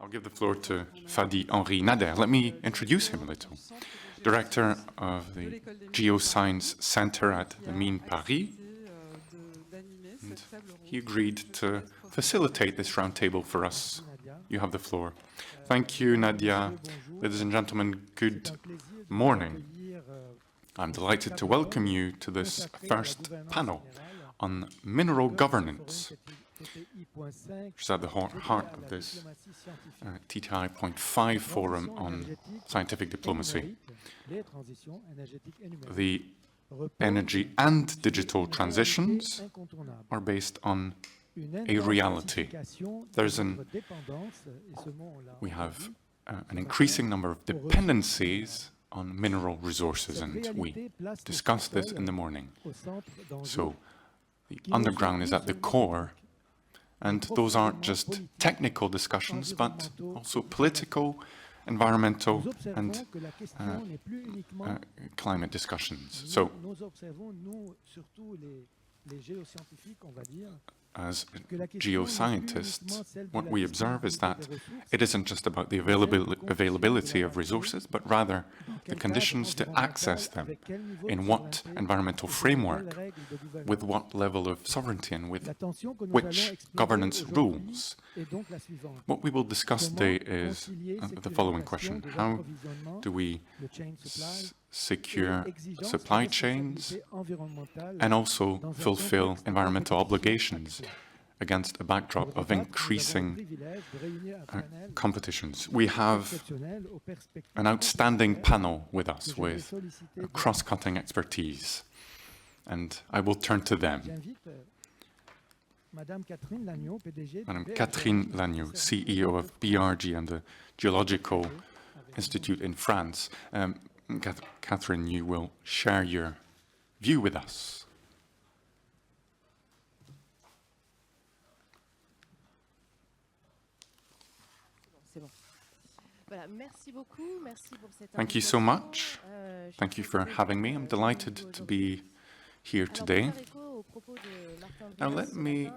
I'll give the floor to Fadi-Henri Nader. Let me introduce him a little. Director of the Geosciences Center at the Mines Paris. And he agreed to facilitate this roundtable for us. You have the floor. Thank you, Nadia. Ladies and gentlemen, good morning. I'm delighted to welcome you to this first panel on mineral governance, which is at the heart of this TTI.5 forum on scientific diplomacy. The energy and digital transitions are based on a reality. We have an increasing number of dependencies on mineral resources, and we discussed this in the morning. So the underground is at the core, and those aren't just technical discussions, but also political, environmental, and climate discussions. So, as geoscientists, what we observe is that it isn't just about the availability of resources, but rather the conditions to access them, in what environmental framework, with what level of sovereignty, and with which governance rules. What we will discuss today is the following question: how do we secure supply chains and also fulfill environmental obligations against a backdrop of increasing competitions? We have an outstanding panel with us with cross-cutting expertise, and I will turn to them. Madame Catherine Lagneau, CEO of BRGM, the Geological Institute in France. Catherine, you will share your view with us. Thank you so much. Thank you for having me. I'm delighted to be here today. Now let me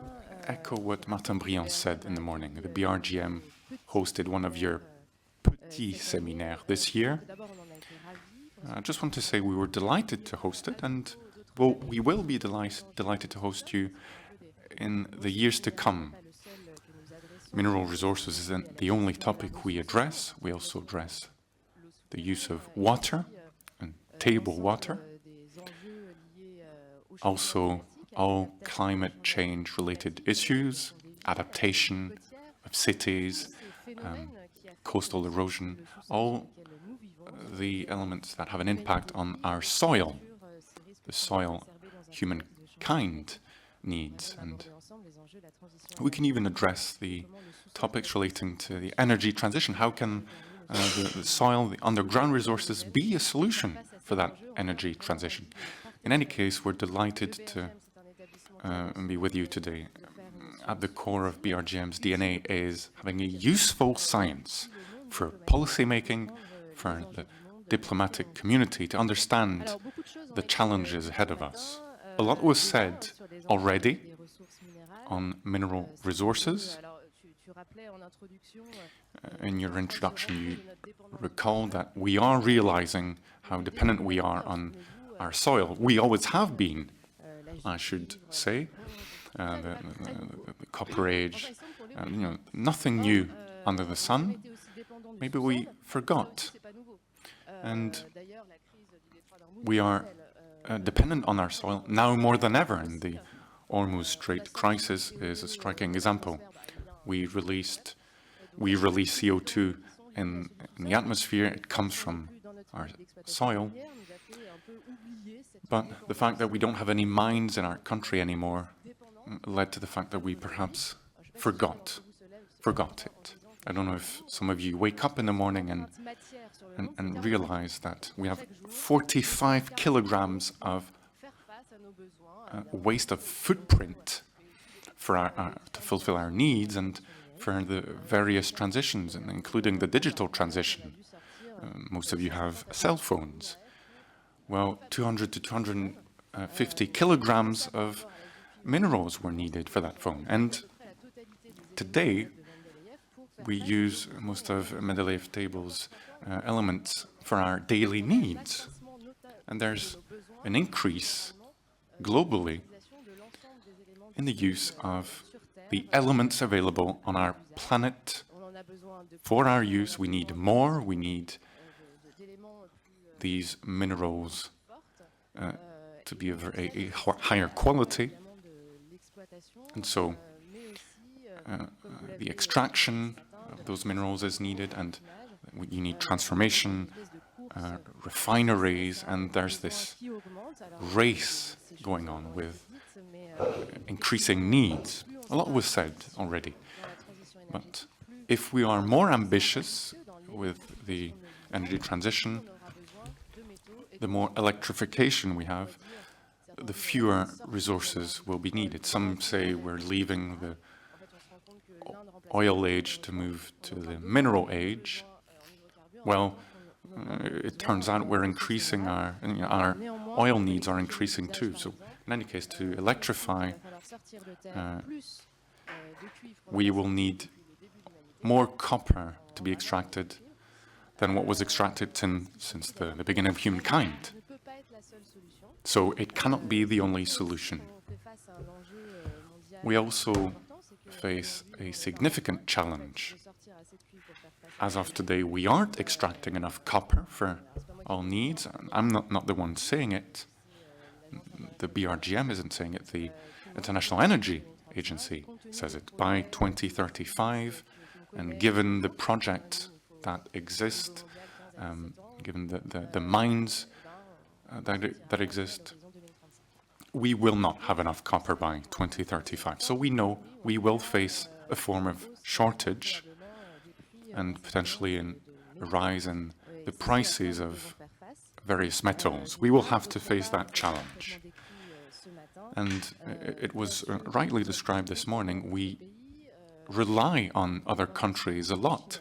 echo what Martin Briand said in the morning. The BRGM hosted one of your petit séminaires this year. I just want to say we were delighted to host it, and we will be delighted to host you in the years to come. Mineral resources isn't the only topic we address. We also address the use of water and table water. Also, all climate change related issues, adaptation of cities, coastal erosion, all the elements that have an impact on our soil, the soil humankind needs. And we can even address the topics relating to the energy transition. How can the soil, the underground resources be a solution for that energy transition? In any case, we're delighted to be with you today. At the core of BRGM's DNA is having a useful science for policymaking, for the diplomatic community to understand the challenges ahead of us. A lot was said already on mineral resources. In your introduction, you recall that we are realizing how dependent we are on our soil. We always have been, I should say. The Copper Age, nothing new under the sun. Maybe we forgot. And we are dependent on our soil now more than ever, and the Hormuz Strait crisis is a striking example. We release CO2 in the atmosphere. It comes from our soil. But the fact that we don't have any mines in our country anymore led to the fact that we perhaps forgot it. I don't know if some of you wake up in the morning and realize that we have 45 kilograms of waste of footprint for to fulfill our needs and for the various transitions, and including the digital transition. Most of you have cell phones. Well, 200 to 250 kilograms of minerals were needed for that phone. And today, we use most of Mendeleev table's elements for our daily needs. And there's an increase globally in the use of the elements available on our planet for our use. We need more, we need these minerals to be of a higher quality. And so the extraction of those minerals is needed, and you need transformation, refineries, and there's this race going on with increasing needs. A lot was said already, but if we are more ambitious with the energy transition, the more electrification we have, the fewer resources will be needed. Some say we're leaving the oil age to move to the mineral age. Well, it turns out we're increasing our oil needs are increasing too. So in any case, to electrify, we will need more copper to be extracted than what was extracted since the beginning of humankind. So it cannot be the only solution. We also face a significant challenge. As of today, we aren't extracting enough copper for all needs. I'm not the one saying it. The BRGM isn't saying it. The International Energy Agency says it. By 2035, and given the projects that exist, given the mines that exist, we will not have enough copper by 2035. So we know we will face a form of shortage and potentially a rise in the prices of various metals. We will have to face that challenge. And it was rightly described this morning, we rely on other countries a lot.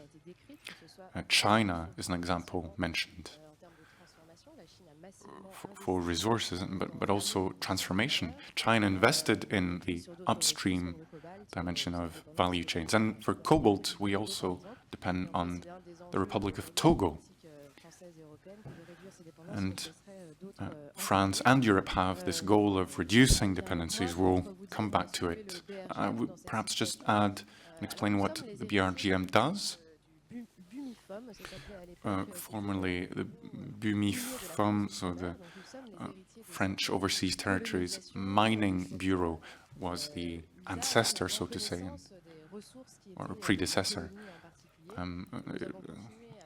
China is an example mentioned for resources, but also transformation. China invested in the upstream dimension of value chains. And for cobalt, we also depend on the Republic of Togo. And France and Europe have this goal of reducing dependencies. We'll come back to it. I would perhaps just add and explain what the BRGM does. Formerly the BUMIFOM, so the French Overseas Territories Mining Bureau, was the ancestor, so to say, or predecessor.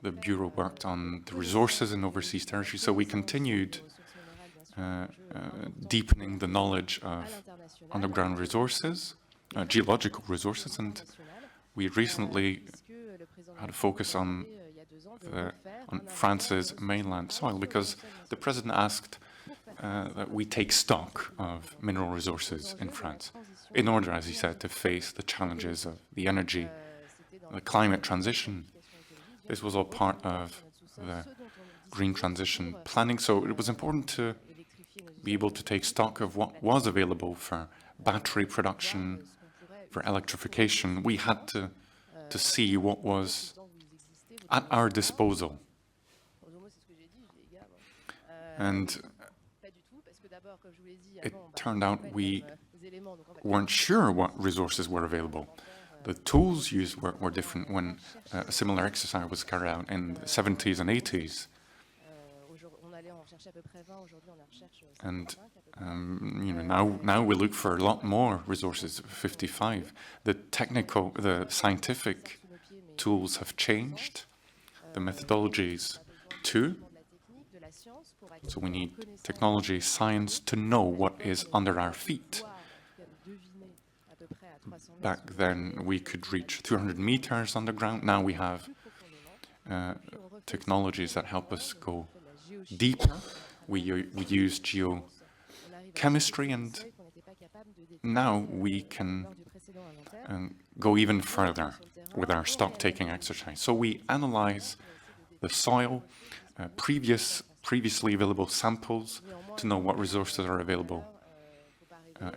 The Bureau worked on the resources in overseas territories, so we continued deepening the knowledge of underground resources, geological resources, and we recently had a focus on France's mainland soil, because the president asked that we take stock of mineral resources in France in order, as he said, to face the challenges of the energy, the climate transition. This was all part of the green transition planning, so it was important to be able to take stock of what was available for battery production, for electrification. We had to see what was at our disposal. And it turned out we weren't sure what resources were available. The tools used were different when a similar exercise was carried out in the 70s and 80s. And now we look for a lot more resources, 55. The scientific tools have changed, the methodologies too. So we need technology, science to know what is under our feet. Back then we could reach 200 meters underground. Now we have technologies that help us go deeper. We use geochemistry, and now we can go even further with our stock-taking exercise. So we analyze the soil, previously available samples to know what resources are available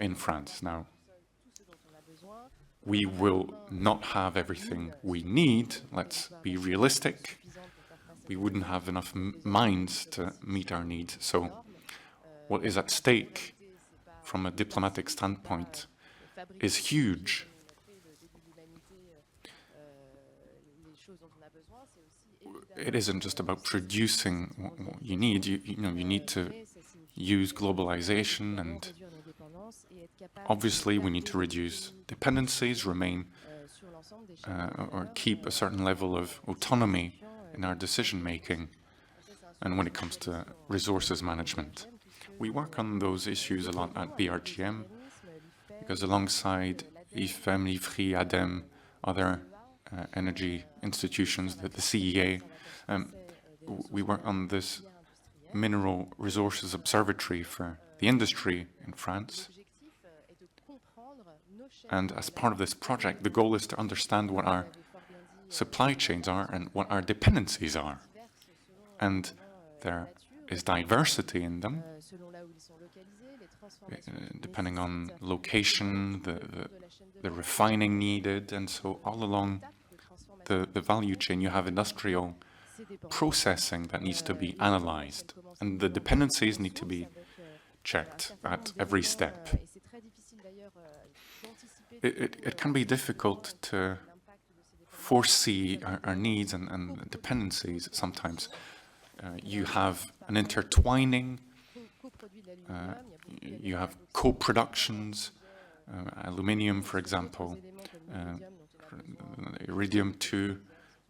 in France. Now, we will not have everything we need. Let's be realistic. We wouldn't have enough minds to meet our needs. So what is at stake from a diplomatic standpoint is huge. It isn't just about producing what you need. You need to use globalization, and obviously we need to reduce dependencies, remain or keep a certain level of autonomy in our decision-making, and when it comes to resources management. We work on those issues a lot at BRGM, because alongside IFEM, IFRI, ADEM, other energy institutions, the CEA, we work on this Mineral Resources Observatory for the industry in France. And as part of this project, the goal is to understand what our supply chains are and what our dependencies are. And there is diversity in them, depending on location, the refining needed, and so all along the value chain you have industrial processing that needs to be analyzed, and the dependencies need to be checked at every step. It can be difficult to foresee our needs and dependencies sometimes. You have an intertwining, you have co-productions, aluminium, for example, iridium-2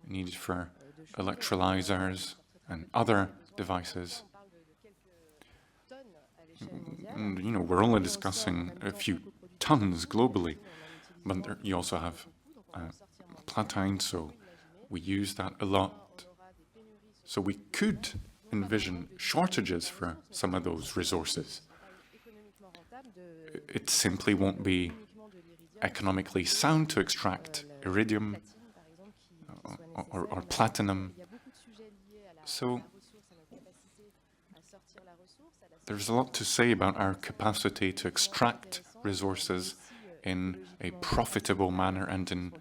needed for electrolyzers and other devices. And, we're only discussing a few tons globally, but you also have platine, so we use that a lot. So we could envision shortages for some of those resources. It simply won't be economically sound to extract iridium or platinum. So there's a lot to say about our capacity to extract resources in a profitable manner and in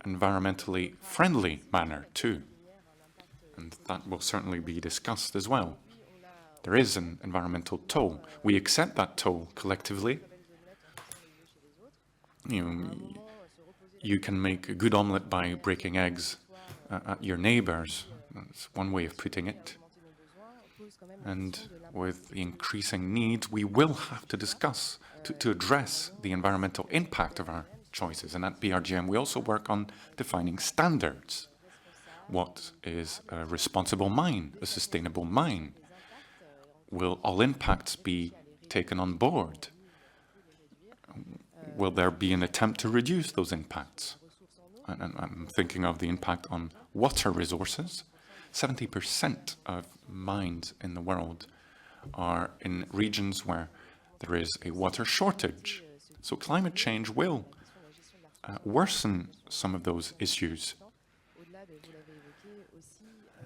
environmentally friendly manner too. And that will certainly be discussed as well. There is an environmental toll. We accept that toll collectively. You can make a good omelette by breaking eggs at your neighbors. That's one way of putting it. And with the increasing needs, we will have to discuss, to address the environmental impact of our choices. And at BRGM, we also work on defining standards. What is a responsible mine, a sustainable mine? Will all impacts be taken on board? Will there be an attempt to reduce those impacts? And I'm thinking of the impact on water resources. 70% of mines in the world are in regions where there is a water shortage. So climate change will worsen some of those issues.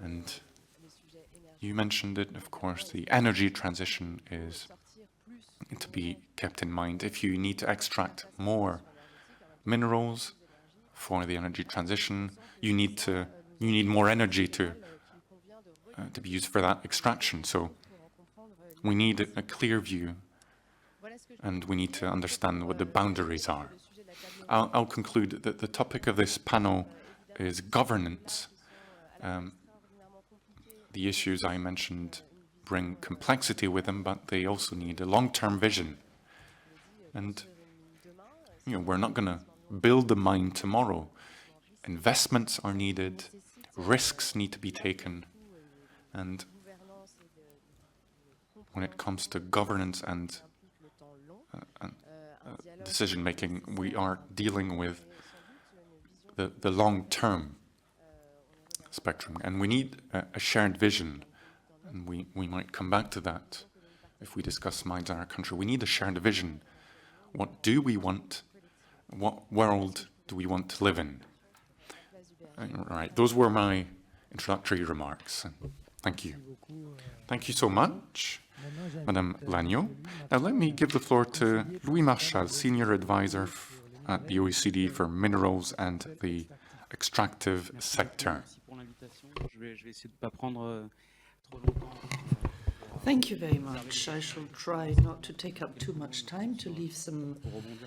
And you mentioned it, of course, the energy transition is to be kept in mind. If you need to extract more minerals for the energy transition, you need more energy to be used for that extraction. So we need a clear view, and we need to understand what the boundaries are. I'll conclude that the topic of this panel is governance. The issues I mentioned bring complexity with them, but they also need a long-term vision. And we're not going to build the mine tomorrow. Investments are needed, risks need to be taken, and when it comes to governance and decision-making, we are dealing with the long-term spectrum, and we need a shared vision, and we might come back to that if we discuss mines in our country. We need a shared vision. What do we want? What world do we want to live in? Right, those were my introductory remarks. Thank you. Thank you so much, Madame Lagneau. Now let me give the floor to Louis Marchal, Senior Advisor at the OECD for minerals and the extractive sector. Thank you very much. I shall try not to take up too much time to leave some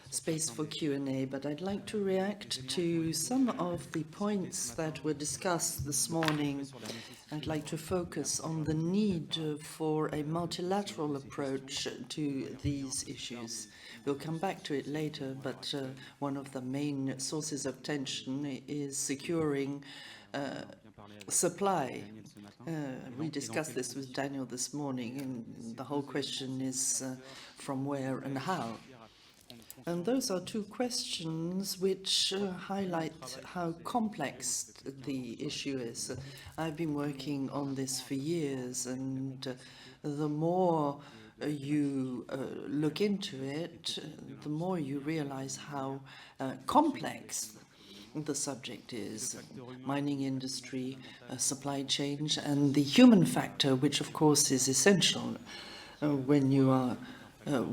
space for Q&A, but I'd like to react to some of the points that were discussed this morning. I'd like to focus on the need for a multilateral approach to these issues. We'll come back to it later, but one of the main sources of tension is securing supply. We discussed this with Daniel this morning, and the whole question is from where and how. And those are two questions which highlight how complex the issue is. I've been working on this for years, and the more you look into it, the more you realize how complex the subject is: mining industry, supply chain, and the human factor, which of course is essential when you are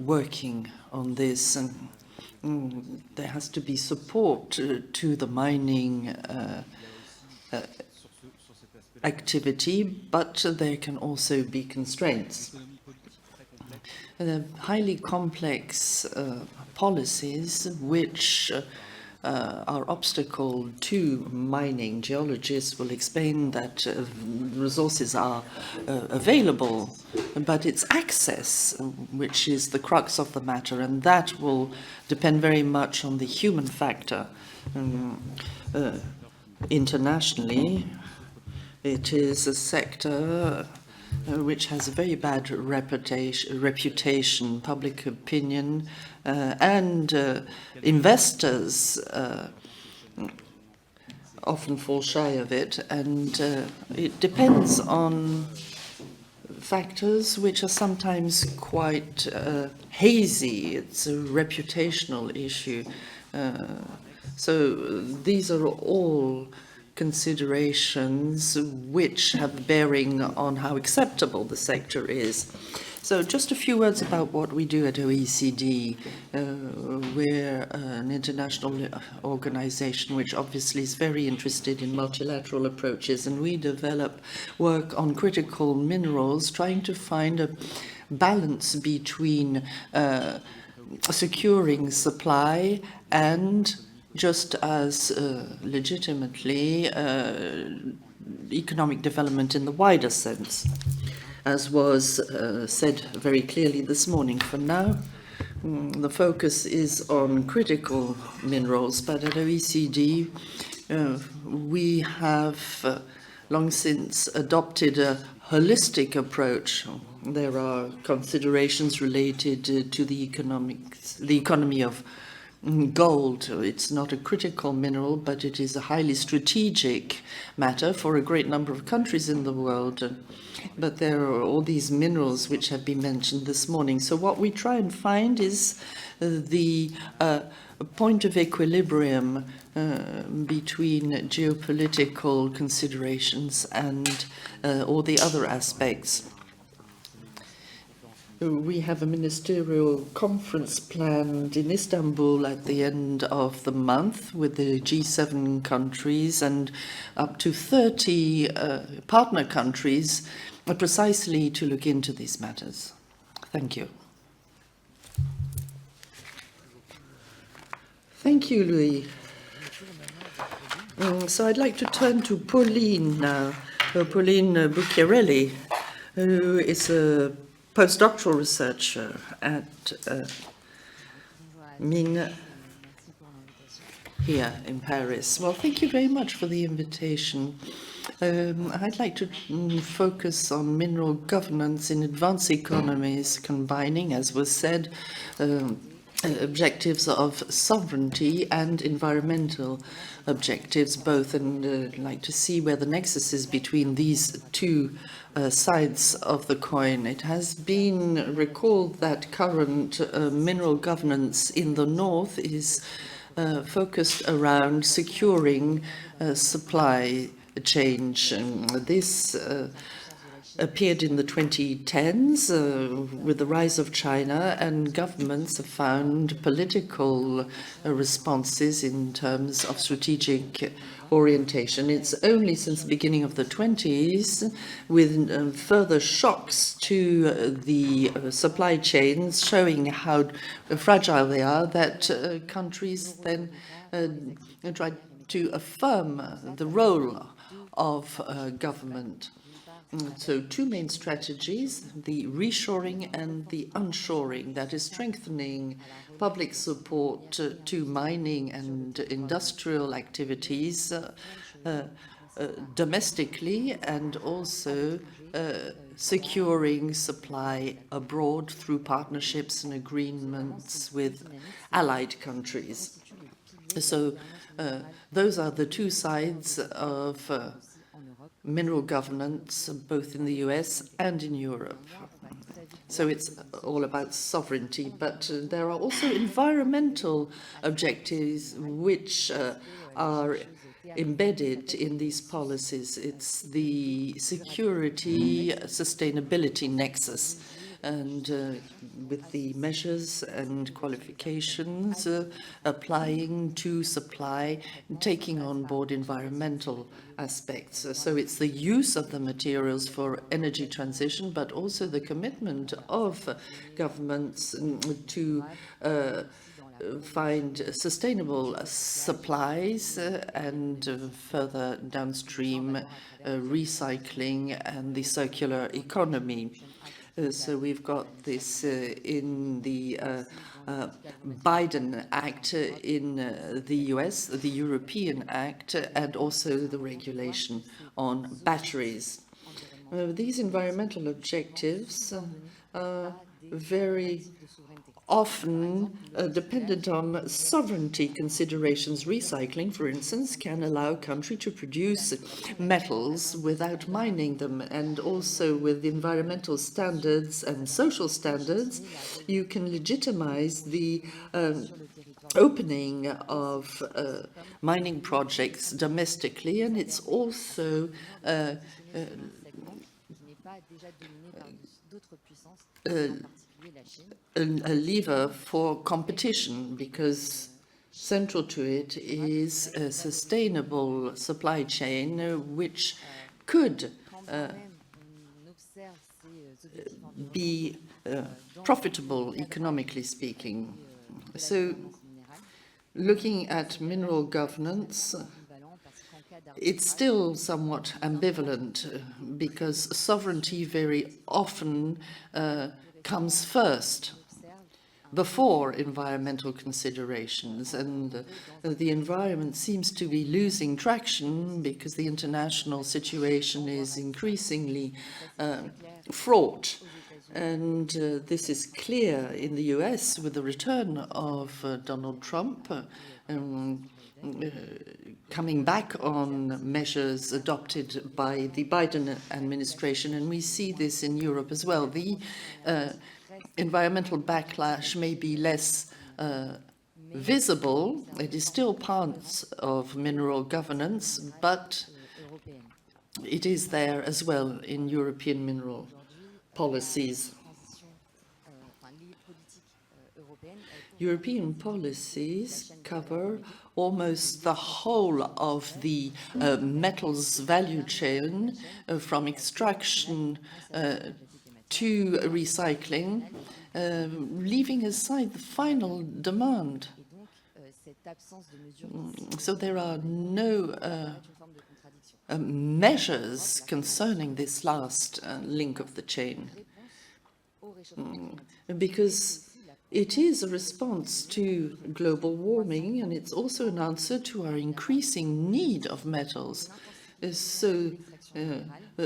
working on this. And there has to be support to the mining activity, but there can also be constraints. Highly complex policies which are obstacle to mining. Geologists will explain that resources are available, but it's access which is the crux of the matter, and that will depend very much on the human factor. Internationally, it is a sector which has a very bad reputation, public opinion, and investors often fall shy of it, and it depends on factors which are sometimes quite hazy. It's a reputational issue. So these are all considerations which have bearing on how acceptable the sector is. So just a few words about what we do at OECD. We're an international organization which obviously is very interested in multilateral approaches, and we develop work on critical minerals, trying to find a balance between securing supply and, just as legitimately, economic development in the wider sense, as was said very clearly this morning. For now, the focus is on critical minerals, but at OECD, we have long since adopted a holistic approach. There are considerations related to the economy of gold. It's not a critical mineral, but it is a highly strategic matter for a great number of countries in the world. But there are all these minerals which have been mentioned this morning. So what we try and find is the point of equilibrium between geopolitical considerations and all the other aspects. We have a ministerial conference planned in Istanbul at the end of the month with the G7 countries and up to 30 partner countries, precisely to look into these matters. Thank you. Thank you, Louis. So I'd like to turn to Pauline now, Pauline Bucciarelli, who is a postdoctoral researcher at Mines here in Paris. Well, thank you very much for the invitation. I'd like to focus on mineral governance in advanced economies, combining, as was said, objectives of sovereignty and environmental objectives both, and I'd like to see where the nexus is between these two sides of the coin. It has been recalled that current mineral governance in the north is focused around securing supply chain. This appeared in the 2010s with the rise of China, and governments have found political responses in terms of strategic orientation. It's only since the beginning of the 20s, with further shocks to the supply chains showing how fragile they are, that countries then tried to affirm the role of government. So two main strategies, the reshoring and the onshoring, that is strengthening public support to mining and industrial activities domestically, and also securing supply abroad through partnerships and agreements with allied countries. So those are the two sides of mineral governance, both in the US and in Europe. So it's all about sovereignty, but there are also environmental objectives which are embedded in these policies. It's the security sustainability nexus, and with the measures and qualifications applying to supply, taking on board environmental aspects. So it's the use of the materials for energy transition, but also the commitment of governments to find sustainable supplies and further downstream recycling and the circular economy. So we've got this in the Biden Act in the US, the European Act, and also the regulation on batteries. These environmental objectives are very often dependent on sovereignty considerations. Recycling, for instance, can allow a country to produce metals without mining them, and also with environmental standards and social standards, you can legitimize the opening of mining projects domestically, and it's also a lever for competition, because central to it is a sustainable supply chain which could be profitable economically speaking. So looking at mineral governance, it's still somewhat ambivalent, because sovereignty very often comes first before environmental considerations, and the environment seems to be losing traction because the international situation is increasingly fraught. And this is clear in the US with the return of Donald Trump, coming back on measures adopted by the Biden administration, and we see this in Europe as well. The environmental backlash may be less visible. It is still part of mineral governance, but it is there as well in European mineral policies. European policies cover almost the whole of the metals value chain, from extraction to recycling, leaving aside the final demand. So there are no measures concerning this last link of the chain, because it is a response to global warming, and it's also an answer to our increasing need of metals. So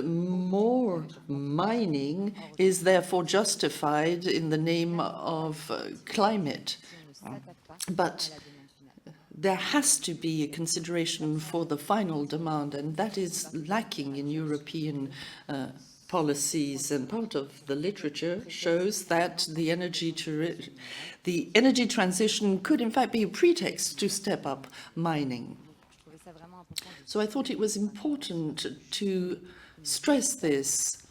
more mining is therefore justified in the name of climate. But there has to be a consideration for the final demand, and that is lacking in European policies, and part of the literature shows that the energy transition could in fact be a pretext to step up mining. So I thought it was important to stress this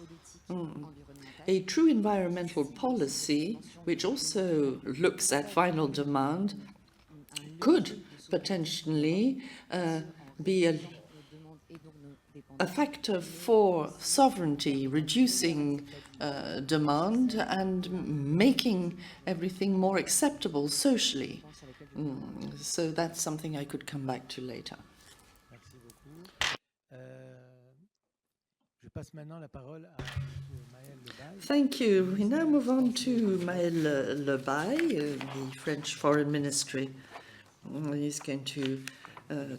A true environmental policy, which also looks at final demand, could potentially be a factor for sovereignty, reducing demand and making everything more acceptable socially. So that's something I could come back to later. Thank you. We now move on to Maël the French Foreign Ministry. He's going to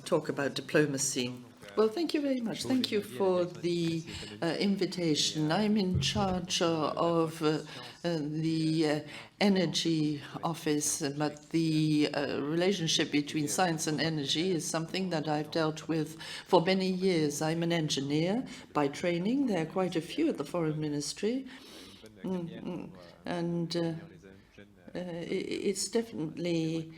talk about diplomacy. Well, thank you very much. Thank you for the invitation. I'm in charge of the energy office, but the relationship between science and energy is something that I've dealt with for many years. I'm an engineer by training. There are quite a few at the Foreign Ministry. And it's definitely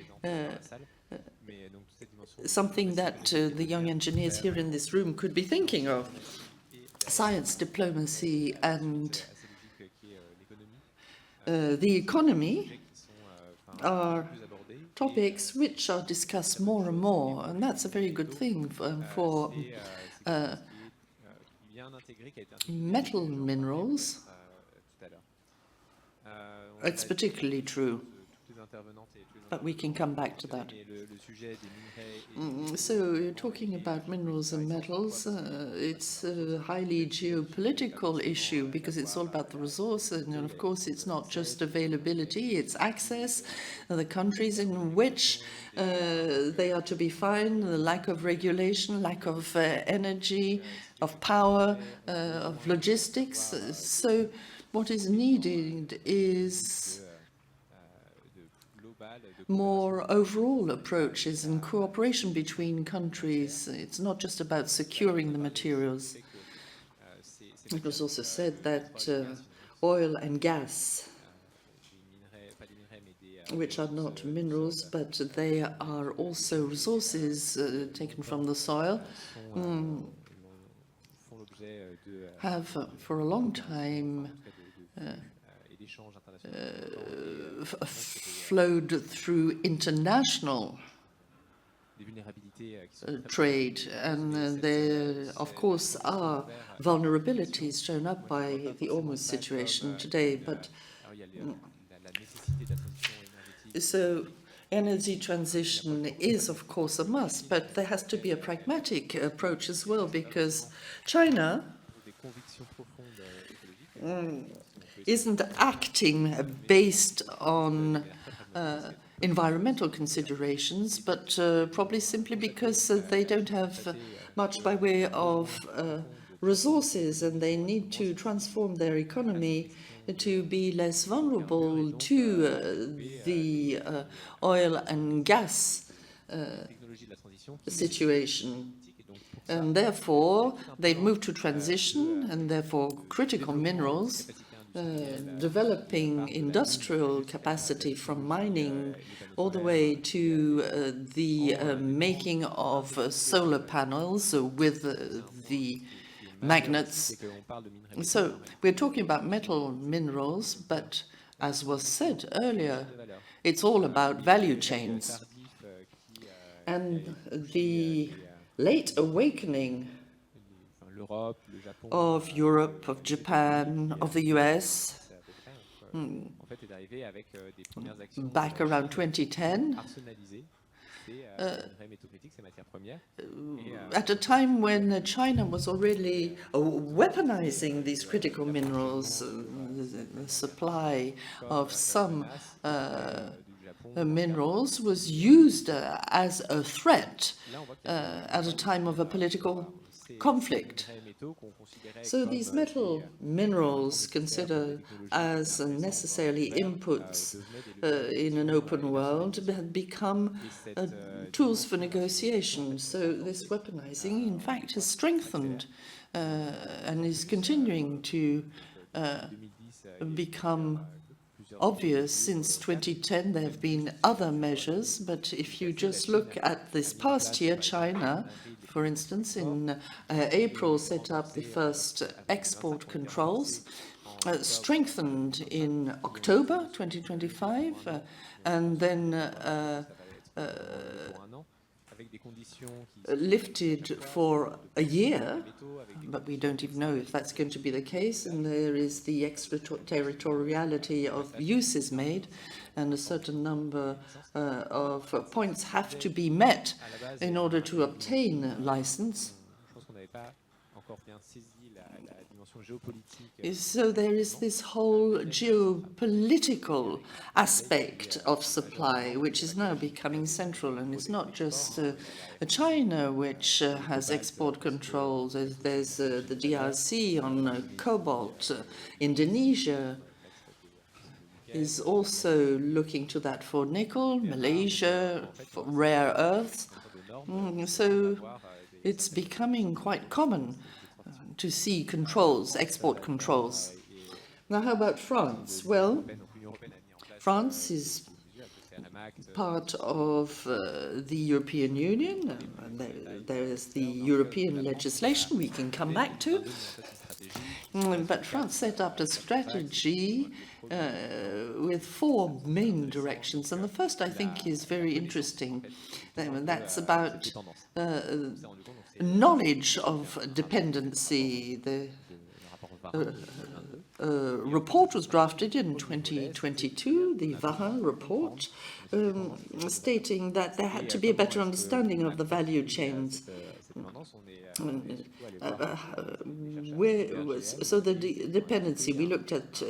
something that the young engineers here in this room could be thinking of. Science, diplomacy, and the economy are topics which are discussed more and more, and that's a very good thing for metal minerals. It's particularly true, but we can come back to that. So you're talking about minerals and metals. It's a highly geopolitical issue because it's all about the resource, and of course it's not just availability, it's access, the countries in which they are to be found, the lack of regulation, lack of energy, of power, of logistics. So what is needed is more overall approaches and cooperation between countries. It's not just about securing the materials. It was also said that oil and gas, which are not minerals, but they are also resources taken from the soil, have for a long time flowed through international trade, and there, of course, are vulnerabilities shown up by the Hormuz situation today. But so energy transition is, of course, a must, but there has to be a pragmatic approach as well, because China isn't acting based on environmental considerations, but probably simply because they don't have much by way of resources, and they need to transform their economy to be less vulnerable to the oil and gas situation. And therefore, they've moved to transition, and therefore critical minerals, developing industrial capacity from mining all the way to the making of solar panels with the magnets. So we're talking about metal minerals, but as was said earlier, it's all about value chains. And the late awakening of Europe, of Japan, of the US, back around 2010, at a time when China was already weaponizing these critical minerals, the supply of some minerals was used as a threat at a time of a political conflict. So these metal minerals, considered as necessarily inputs in an open world, have become tools for negotiation. So this weaponizing, in fact, has strengthened and is continuing to become obvious. Since 2010, there have been other measures, but if you just look at this past year, China, for instance, in April set up the first export controls, strengthened in October 2025, and then lifted for a year, but we don't even know if that's going to be the case. And there is the extraterritoriality of uses made, and a certain number of points have to be met in order to obtain license. So there is this whole geopolitical aspect of supply, which is now becoming central, and it's not just China which has export controls. There's the DRC on cobalt. Indonesia is also looking to that for nickel, Malaysia for rare earths. So it's becoming quite common to see controls, export controls. Now, how about France? Well, France is part of the European Union. There is the European legislation we can come back to. But France set up a strategy with 4 main directions. And the first, I think, is very interesting. That's about knowledge of dependency. The report was drafted in 2022, the Varin report, stating that there had to be a better understanding of the value chains. So the dependency, we looked at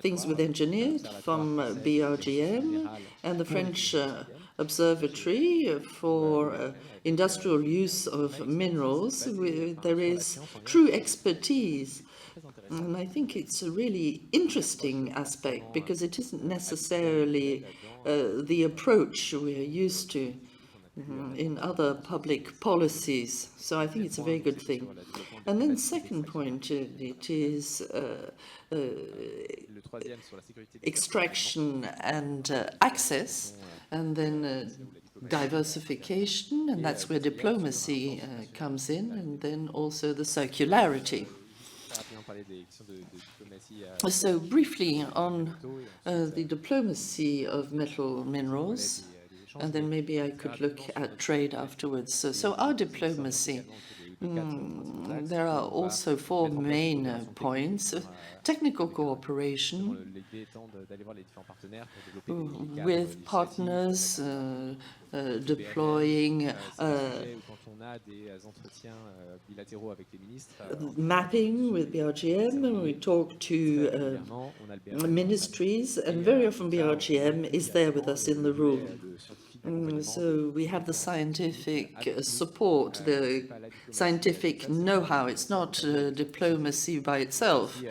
things with engineers from BRGM and the French Observatory for industrial use of minerals. There is true expertise. And I think it's a really interesting aspect because it isn't necessarily the approach we're used to in other public policies. So I think it's a very good thing. And then second point, it is extraction and access, and then diversification, and that's where diplomacy comes in, and then also the circularity. So briefly on the diplomacy of metal minerals, and then maybe I could look at trade afterwards. So our diplomacy, there are also 4 main points. Technical cooperation with partners, deploying mapping with BRGM. We talk to ministries, and very often BRGM is there with us in the room. So we have the scientific support, the scientific know-how. It's not diplomacy by itself.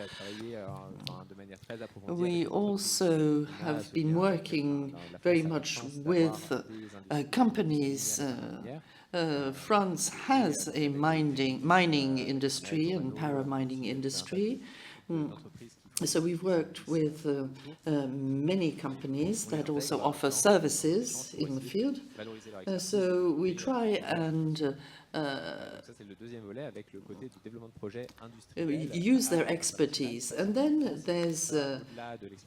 We also have been working very much with companies. France has a mining industry and para-mining industry. So we've worked with many companies that also offer services in the field. So we try and use their expertise. And then there's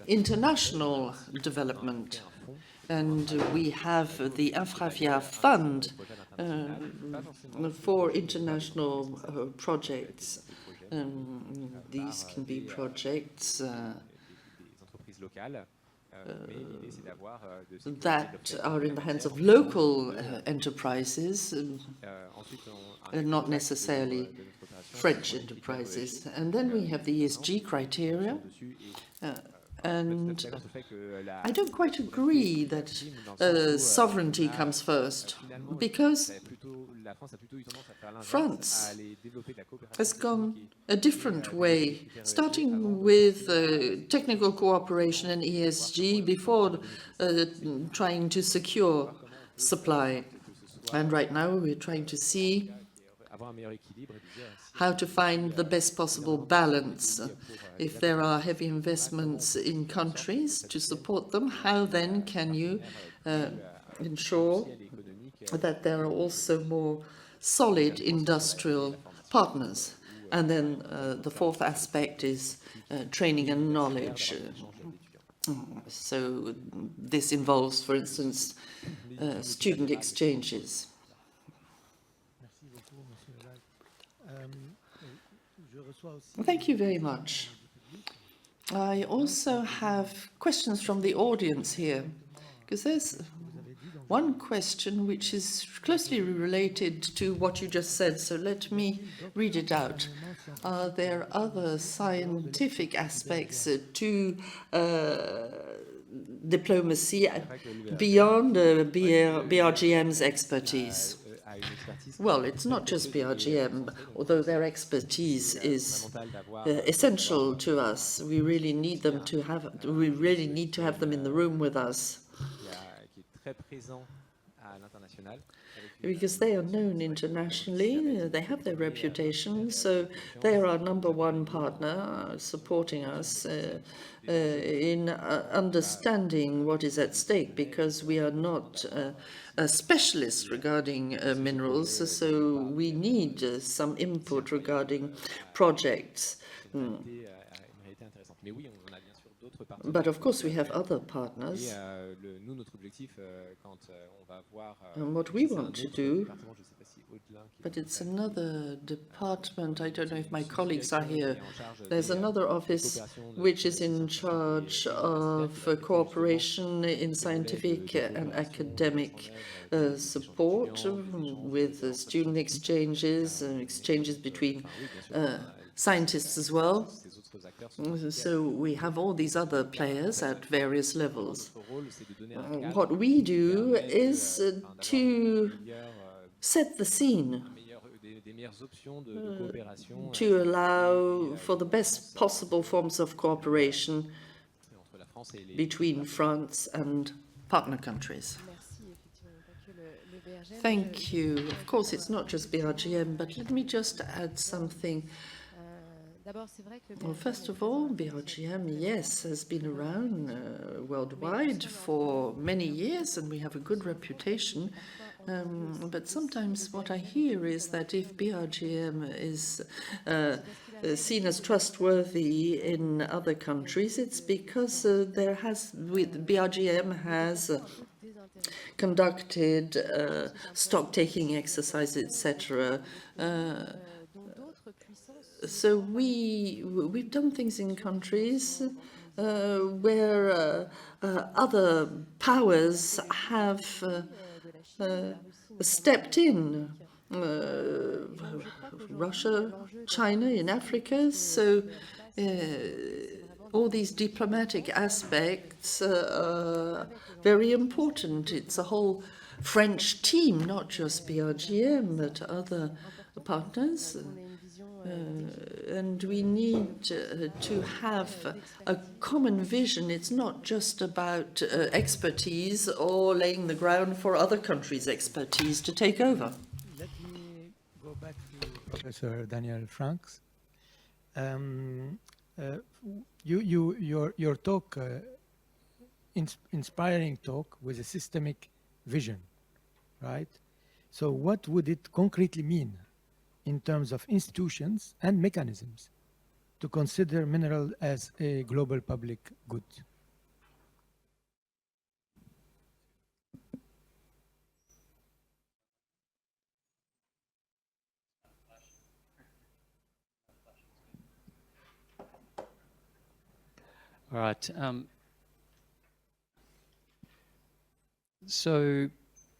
international development. And we have the Infravia Fund for international projects. These can be projects that are in the hands of local enterprises, and not necessarily French enterprises. And then we have the ESG criteria. And I don't quite agree that sovereignty comes first, because France has gone a different way, starting with technical cooperation and ESG before trying to secure supply. And right now we're trying to see how to find the best possible balance. If there are heavy investments in countries to support them, how then can you ensure that there are also more solid industrial partners. And then the fourth aspect is training and knowledge. So this involves, for instance, student exchanges. Thank you very much. I also have questions from the audience here, because there's one question which is closely related to what you just said, so let me read it out. Are there other scientific aspects to diplomacy beyond BRGM's expertise? Well, it's not just BRGM, although their expertise is essential to us. We really need them to have. We really need to have them in the room with us, because they are known internationally. They have their reputation, so they are our #1 partner, supporting us in understanding what is at stake, because we are not a specialist regarding minerals, so we need some input regarding projects. But of course we have other partners. And what we want to do, but it's another department, I don't know if my colleagues are here, there's another office which is in charge of cooperation in scientific and academic support with student exchanges and exchanges between scientists as well. So we have all these other players at various levels. What we do is to set the scene, to allow for the best possible forms of cooperation between France and partner countries. Thank you. Of course, it's not just BRGM, but let me just add something. Well, first of all, BRGM, yes, has been around worldwide for many years, and we have a good reputation. But sometimes what I hear is that if BRGM is seen as trustworthy in other countries, it's because BRGM has conducted stock-taking exercises, etc. So we've done things in countries where other powers have stepped in. Russia, China in Africa. So all these diplomatic aspects are very important. It's a whole French team, not just BRGM, but other partners. And we need to have a common vision. It's not just about expertise or laying the ground for other countries' expertise to take over. Let me go back to Professor Daniel Franks. Your talk, inspiring talk with a systemic vision, right? So what would it concretely mean in terms of institutions and mechanisms to consider mineral as a global public good? All right. So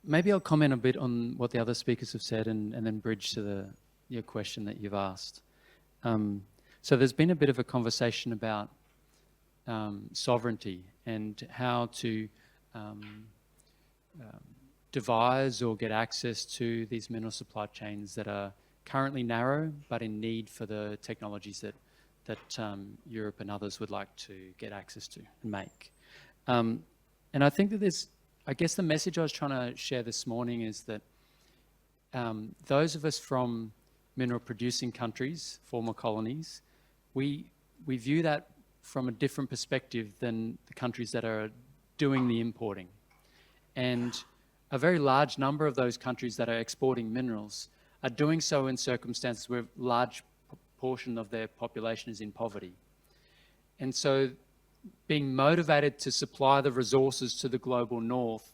maybe I'll comment a bit on what the other speakers have said and then bridge to your question that you've asked. So there's been a bit of a conversation about sovereignty and how to devise or get access to these mineral supply chains that are currently narrow but in need for the technologies that Europe and others would like to get access to and make. And I think that I guess the message I was trying to share this morning is that those of us from mineral producing countries, former colonies, we view that from a different perspective than the countries that are doing the importing. And a very large number of those countries that are exporting minerals are doing so in circumstances where a large portion of their population is in poverty. And so being motivated to supply the resources to the global north,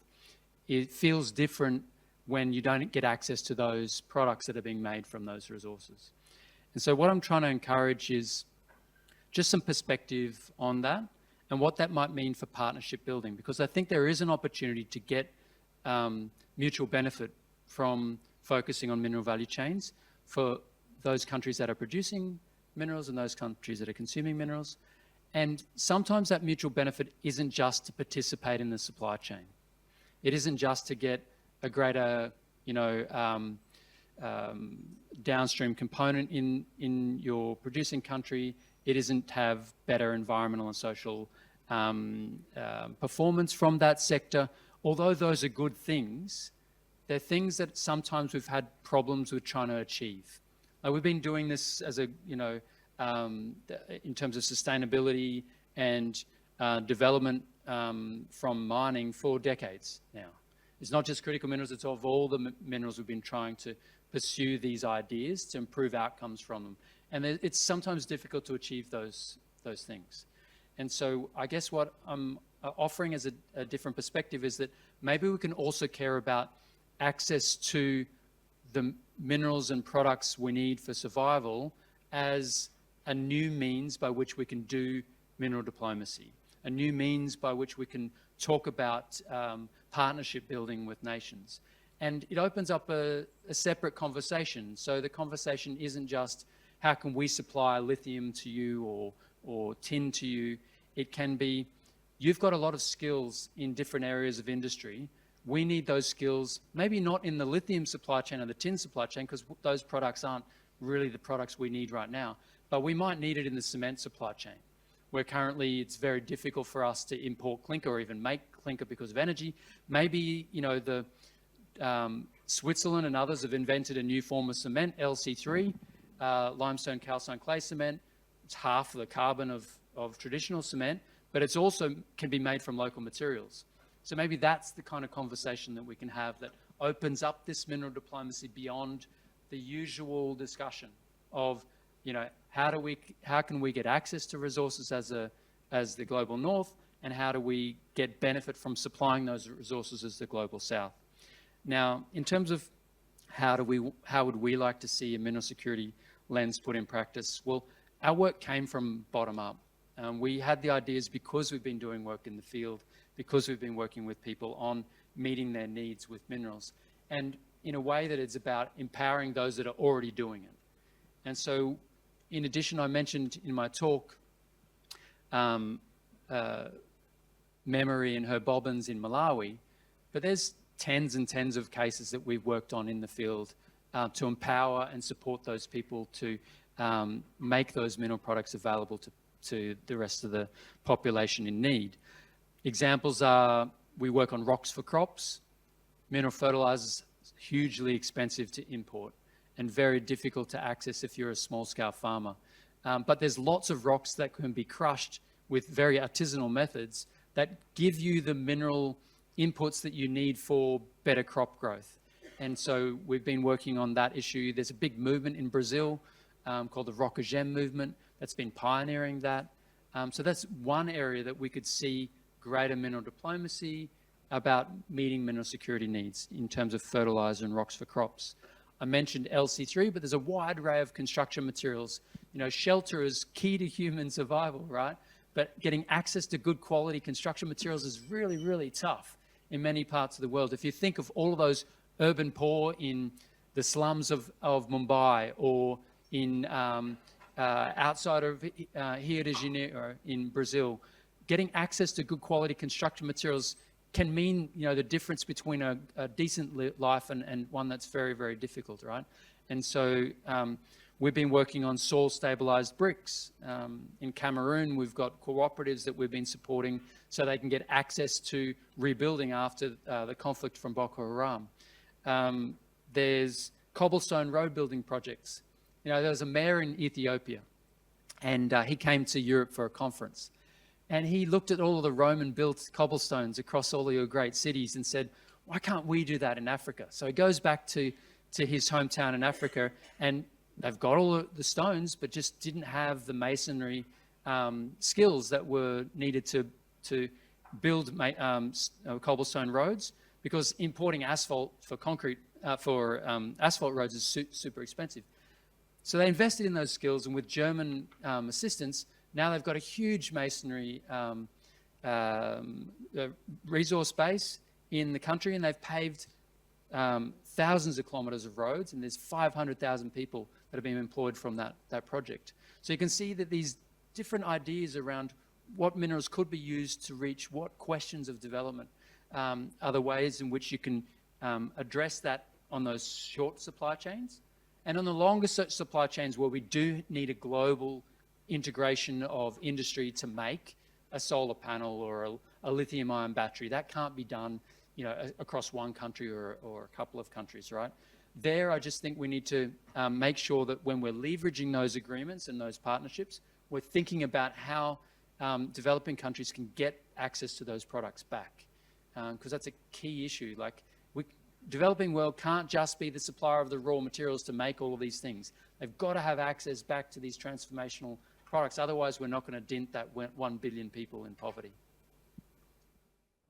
it feels different when you don't get access to those products that are being made from those resources. And so what I'm trying to encourage is just some perspective on that and what that might mean for partnership building, because I think there is an opportunity to get mutual benefit from focusing on mineral value chains for those countries that are producing minerals and those countries that are consuming minerals. And sometimes that mutual benefit isn't just to participate in the supply chain. It isn't just to get a greater, downstream component in your producing country. It isn't to have better environmental and social performance from that sector. Although those are good things, they're things that sometimes we've had problems with trying to achieve. We've been doing this as a, in terms of sustainability and development from mining for decades now. It's not just critical minerals, it's of all the minerals we've been trying to pursue these ideas to improve outcomes from them. And it's sometimes difficult to achieve those things. And so I guess what I'm offering as a different perspective is that maybe we can also care about access to the minerals and products we need for survival as a new means by which we can do mineral diplomacy, a new means by which we can talk about partnership building with nations. And it opens up a separate conversation. So the conversation isn't just how can we supply lithium to you or tin to you. It can be, you've got a lot of skills in different areas of industry. We need those skills, maybe not in the lithium supply chain or the tin supply chain, because those products aren't really the products we need right now, but we might need it in the cement supply chain, where currently it's very difficult for us to import clinker or even make clinker because of energy. Maybe, Switzerland and others have invented a new form of cement, LC3, limestone calcine clay cement. It's half the carbon of traditional cement, but it's also can be made from local materials. So maybe that's the kind of conversation that we can have that opens up this mineral diplomacy beyond the usual discussion of, how can we get access to resources as the global north, and how do we get benefit from supplying those resources as the global south. Now, in terms of how would we like to see a mineral security lens put in practice? Well, our work came from bottom up. We had the ideas because we've been doing work in the field, because we've been working with people on meeting their needs with minerals, and in a way that it's about empowering those that are already doing it. And so, in addition, I mentioned in my talk memory and her bobbins in Malawi, but there's tens and tens of cases that we've worked on in the field to empower and support those people to make those mineral products available to the rest of the population in need. Examples are, we work on rocks for crops. Mineral fertilizers, hugely expensive to import and very difficult to access if you're a small-scale farmer. But there's lots of rocks that can be crushed with very artisanal methods that give you the mineral inputs that you need for better crop growth. And so we've been working on that issue. There's a big movement in Brazil called the BRGM movement that's been pioneering that. So that's one area that we could see greater mineral diplomacy about meeting mineral security needs in terms of fertilizer and rocks for crops. I mentioned LC3, but there's a wide array of construction materials. Shelter is key to human survival, right? But getting access to good quality construction materials is really, really tough in many parts of the world. If you think of all of those urban poor in the slums of Mumbai or in outside of Rio de Janeiro in Brazil, getting access to good quality construction materials can mean, the difference between a decent life and one that's very, very difficult, right? And so we've been working on soil stabilized bricks. In Cameroon, we've got cooperatives that we've been supporting so they can get access to rebuilding after the conflict from Boko Haram. There's cobblestone road building projects. There was a mayor in Ethiopia, and he came to Europe for a conference. And he looked at all of the Roman-built cobblestones across all of your great cities and said, why can't we do that in Africa? So he goes back to to his hometown in Africa, and they've got all the stones, but just didn't have the masonry skills that were needed to build cobblestone roads, because importing asphalt for concrete, asphalt roads is super expensive. So they invested in those skills, and with German assistance, now they've got a huge masonry resource base in the country, and they've paved thousands of kilometres of roads, and there's 500,000 people that have been employed from that project. So you can see that these different ideas around what minerals could be used to reach what questions of development are the ways in which you can address that on those short supply chains. And on the longer supply chains, where we do need a global integration of industry to make a solar panel or a lithium-ion battery, that can't be done, across one country or a couple of countries, right? There, I just think we need to make sure that when we're leveraging those agreements and those partnerships, we're thinking about how developing countries can get access to those products back, because that's a key issue. Like, developing world can't just be the supplier of the raw materials to make all of these things. They've got to have access back to these transformational products. Otherwise, we're not going to dent that 1 billion people in poverty.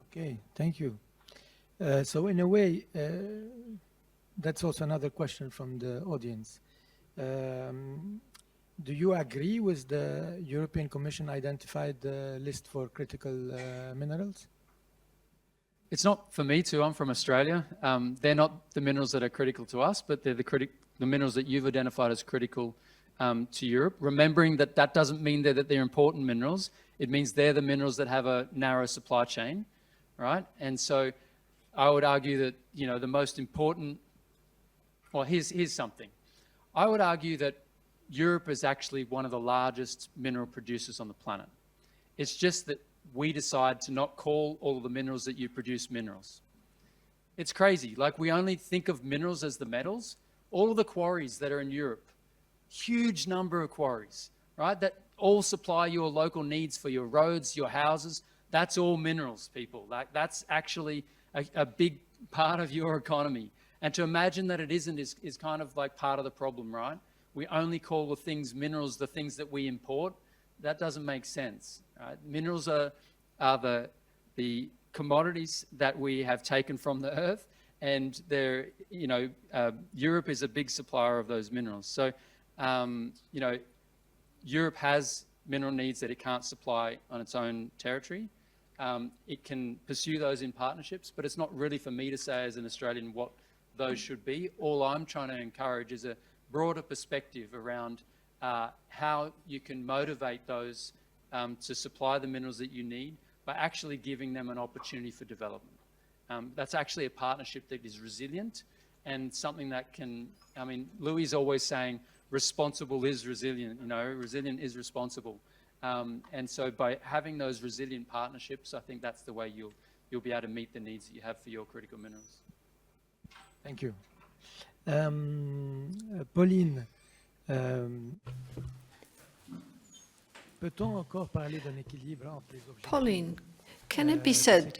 Okay, thank you. So in a way, that's also another question from the audience. Do you agree with the European Commission identified list for critical minerals? It's not for me to. I'm from Australia. They're not the minerals that are critical to us, but they're the minerals that you've identified as critical to Europe. Remembering that that doesn't mean that they're important minerals. It means they're the minerals that have a narrow supply chain, right? And so I would argue that, the most important, well, here's something. I would argue that Europe is actually one of the largest mineral producers on the planet. It's just that we decide to not call all of the minerals that you produce minerals. It's crazy. Like, we only think of minerals as the metals. All of the quarries that are in Europe, huge number of quarries, right? That all supply your local needs for your roads, your houses. That's all minerals, people. Like, that's actually a big part of your economy. And to imagine that it isn't is kind of like part of the problem, right? We only call the things minerals the things that we import. That doesn't make sense. Right? Minerals are the commodities that we have taken from the earth, and they're, Europe is a big supplier of those minerals. So, Europe has mineral needs that it can't supply on its own territory. It can pursue those in partnerships, but it's not really for me to say as an Australian what those should be. All I'm trying to encourage is a broader perspective around how you can motivate those to supply the minerals that you need by actually giving them an opportunity for development. That's actually a partnership that is resilient and something that can, Louis is always saying responsible is resilient, resilient is responsible. And so by having those resilient partnerships, I think that's the way you'll be able to meet the needs that you have for your critical minerals. Thank you. Pauline, peut-on encore parler d'un équilibre entre les objectifs? Pauline, can it be said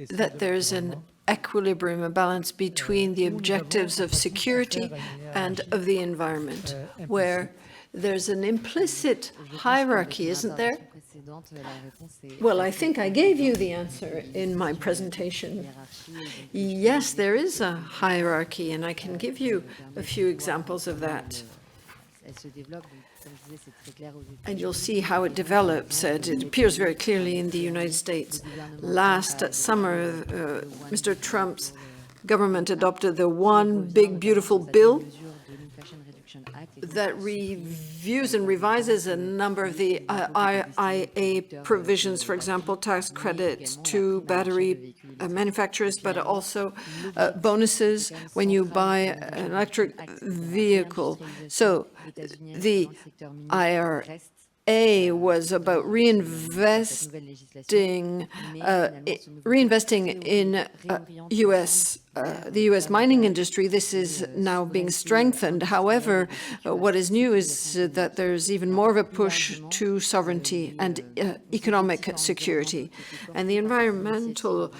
that there's an equilibrium, a balance between the objectives of security and of the environment, where there's an implicit hierarchy, isn't there? Well, I think I gave you the answer in my presentation. Yes, there is a hierarchy, and I can give you a few examples of that. And you'll see how it develops. It appears very clearly in the United States. Last summer, Mr. Trump's government adopted the One Big Beautiful Bill that reviews and revises a number of the IIA provisions, for example, tax credits to battery manufacturers, but also bonuses when you buy an electric vehicle. So the IRA was about reinvesting in U.S. the U.S. mining industry, this is now being strengthened. However, what is new is that there's even more of a push to sovereignty and economic security. And the environmental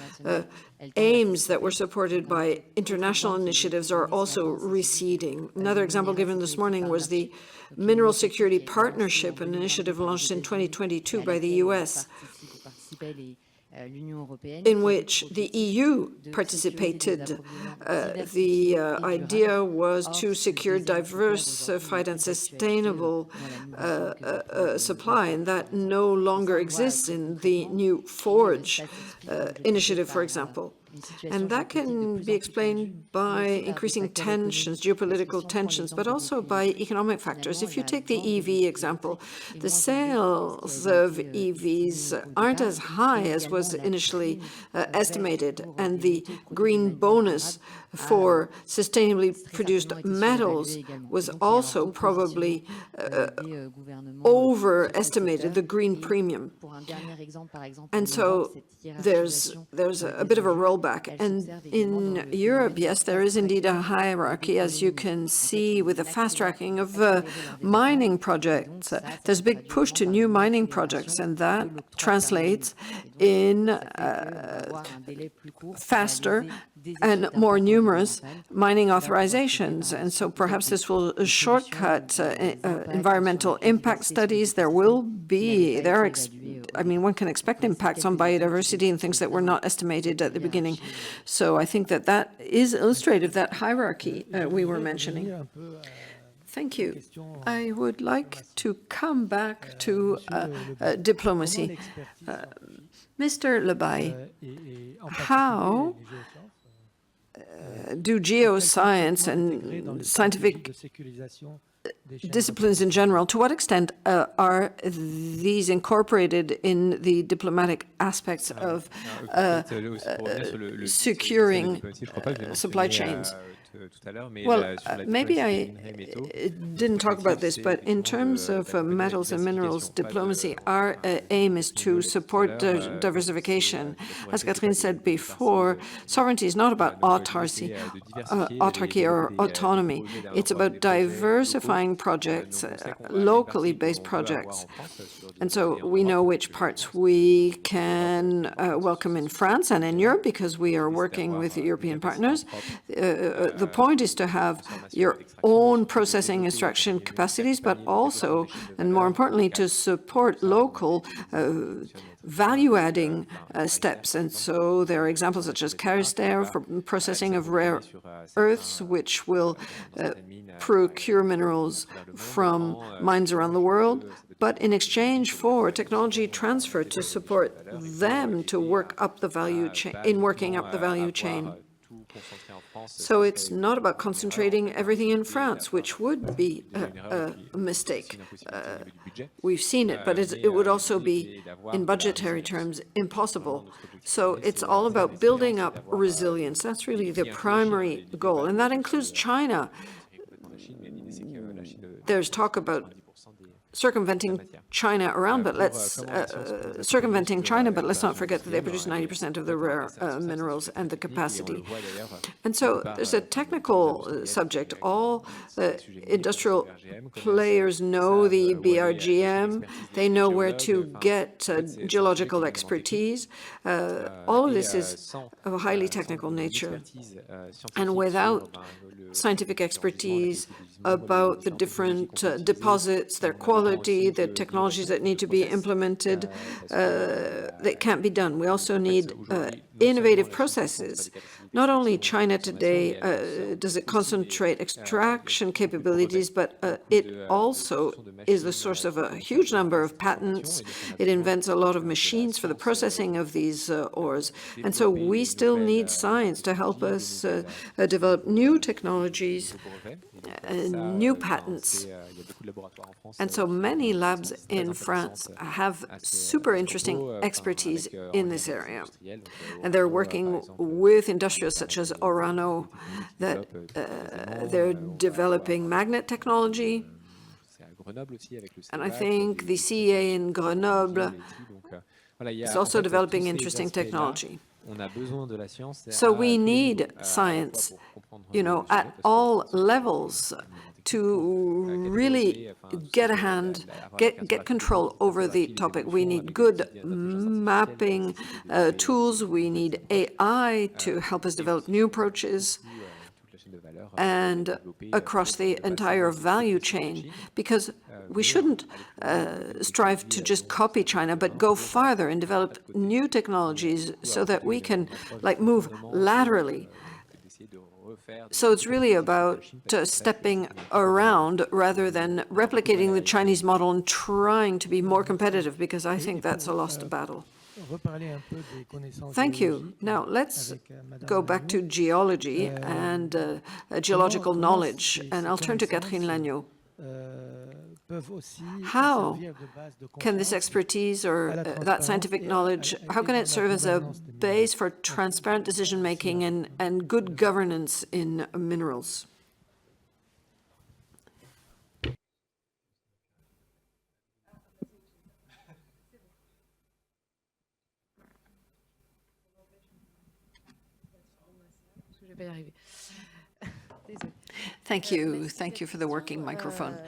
aims that were supported by international initiatives are also receding. Another example given this morning was the Mineral Security Partnership, an initiative launched in 2022 by the U.S., in which the EU participated. The idea was to secure diversified and sustainable supply, and that no longer exists in the new Forge initiative, for example. And that can be explained by increasing tensions, geopolitical tensions, but also by economic factors. If you take the EV example, the sales of EVs aren't as high as was initially estimated, and the green bonus for sustainably produced metals was also probably overestimated, the green premium. And so there's a bit of a rollback. And in Europe, yes, there is indeed a hierarchy, as you can see with the fast-tracking of mining projects. There's a big push to new mining projects, and that translates in faster and more numerous mining authorizations. And so perhaps this will shortcut environmental impact studies. One can expect impacts on biodiversity and things that were not estimated at the beginning. So I think that is illustrative, that hierarchy we were mentioning. Thank you. I would like to come back to diplomacy. Mr. Lebaille, how do geoscience and scientific disciplines in general, to what extent are these incorporated in the diplomatic aspects of securing supply chains? Well, maybe I didn't talk about this, but in terms of metals and minerals diplomacy, our aim is to support diversification. As Catherine said before, sovereignty is not about autarky or autonomy. It's about diversifying projects, locally based projects. And so we know which parts we can welcome in France and in Europe because we are working with European partners. The point is to have your own processing extraction capacities, but also, and more importantly, to support local value-adding steps. And so there are examples such as Caristère for processing of rare earths, which will procure minerals from mines around the world, but in exchange for technology transfer to support them to work up the value chain, working up the value chain. So it's not about concentrating everything in France, which would be a mistake. We've seen it, but it would also be, in budgetary terms, impossible. So it's all about building up resilience. That's really the primary goal, and that includes China. There's talk about circumventing China around, but circumventing China, but let's not forget that they produce 90% of the rare minerals and the capacity. And so there's a technical subject. All industrial players know the BRGM. They know where to get geological expertise. All of this is of a highly technical nature. And without scientific expertise about the different deposits, their quality, the technologies that need to be implemented, that can't be done. We also need innovative processes. Not only China today does it concentrate extraction capabilities, but it also is the source of a huge number of patents. It invents a lot of machines for the processing of these ores. And so we still need science to help us develop new technologies, new patents. And so many labs in France have super interesting expertise in this area. And they're working with industrials such as Orano, that they're developing magnet technology. And I think the CEA in Grenoble is also developing interesting technology. So we need science, you know, at all levels to really get a hand, get control over the topic. We need good mapping tools. We need AI to help us develop new approaches and across the entire value chain, because we shouldn't strive to just copy China, but go farther and develop new technologies so that we can move laterally. So it's really about stepping around rather than replicating the Chinese model and trying to be more competitive, because I think that's a lost battle. Thank you. Now, let's go back to geology and geological knowledge, and I'll turn to Catherine Lagneau. How can this expertise or that scientific knowledge, how can it serve as a base for transparent decision-making and good governance in minerals? Thank you. Thank you for the working microphone.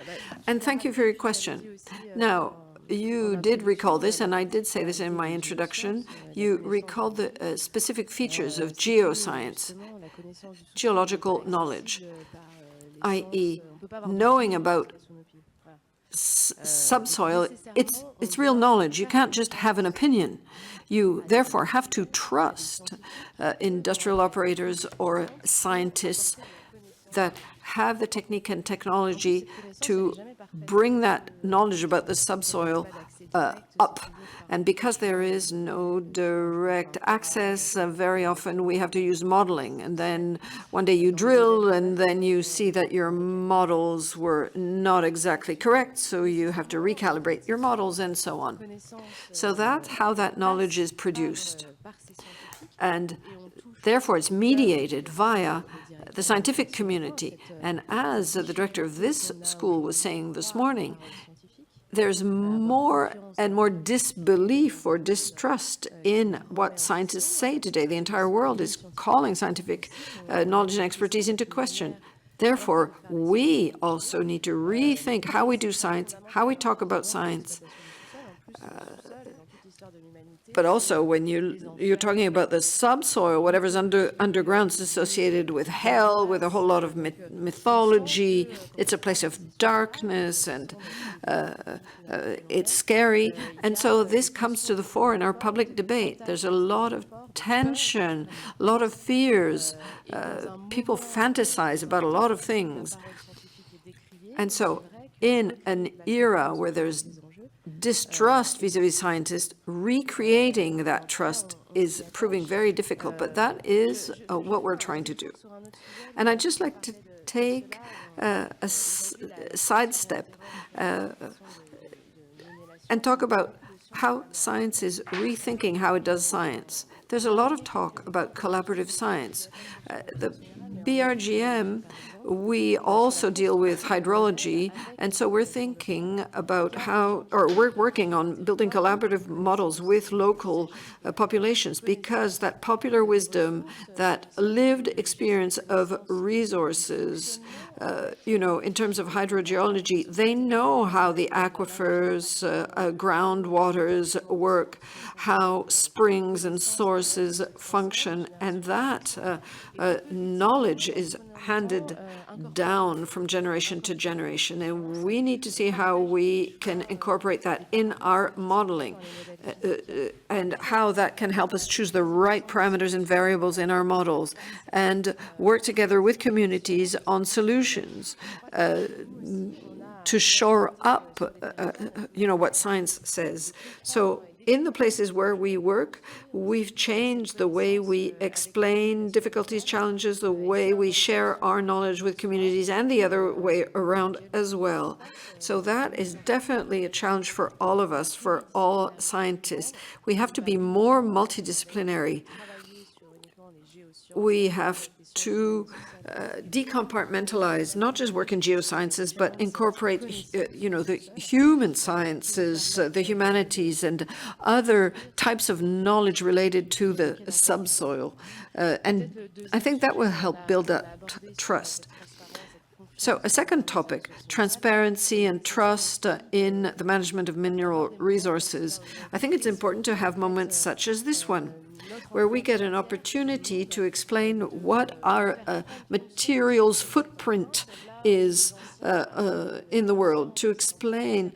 And thank you for your question. Now, you did recall this, and I did say this in my introduction. You recalled the specific features of geoscience, geological knowledge, i.e., knowing about subsoil. It's real knowledge. You can't just have an opinion. You therefore have to trust industrial operators or scientists that have the technique and technology to bring that knowledge about the subsoil up. And because there is no direct access, very often we have to use modeling. And then one day you drill, and then you see that your models were not exactly correct, so you have to recalibrate your models and so on. So that's how that knowledge is produced. And therefore, it's mediated via the scientific community. And as the director of this school was saying this morning, there's more and more disbelief or distrust in what scientists say today. The entire world is calling scientific knowledge and expertise into question. Therefore, we also need to rethink how we do science, how we talk about science. But also, when you're talking about the subsoil, whatever's underground is associated with hell, with a whole lot of mythology. It's a place of darkness, and it's scary. And so this comes to the fore in our public debate. There's a lot of tension, a lot of fears. People fantasize about a lot of things. And so in an era where there's distrust vis-a-vis scientists, recreating that trust is proving very difficult, but that is what we're trying to do. And I'd just like to take a sidestep and talk about how science is rethinking how it does science. There's a lot of talk about collaborative science. The BRGM, we also deal with hydrology, and so we're thinking about we're working on building collaborative models with local populations, because that popular wisdom, that lived experience of resources, in terms of hydrogeology, they know how the aquifers, groundwaters work, how springs and sources function, and that knowledge is handed down from generation to generation, and we need to see how we can incorporate that in our modeling and how that can help us choose the right parameters and variables in our models and work together with communities on solutions to shore up what science says. So in the places where we work, we've changed the way we explain difficulties, challenges, the way we share our knowledge with communities, and the other way around as well. So that is definitely a challenge for all of us, for all scientists. We have to be more multidisciplinary. We have to decompartmentalize, not just work in geosciences, but incorporate, the human sciences, the humanities, and other types of knowledge related to the subsoil. And I think that will help build up trust. So a second topic, transparency and trust in the management of mineral resources. I think it's important to have moments such as this one, where we get an opportunity to explain what our materials footprint is in the world, to explain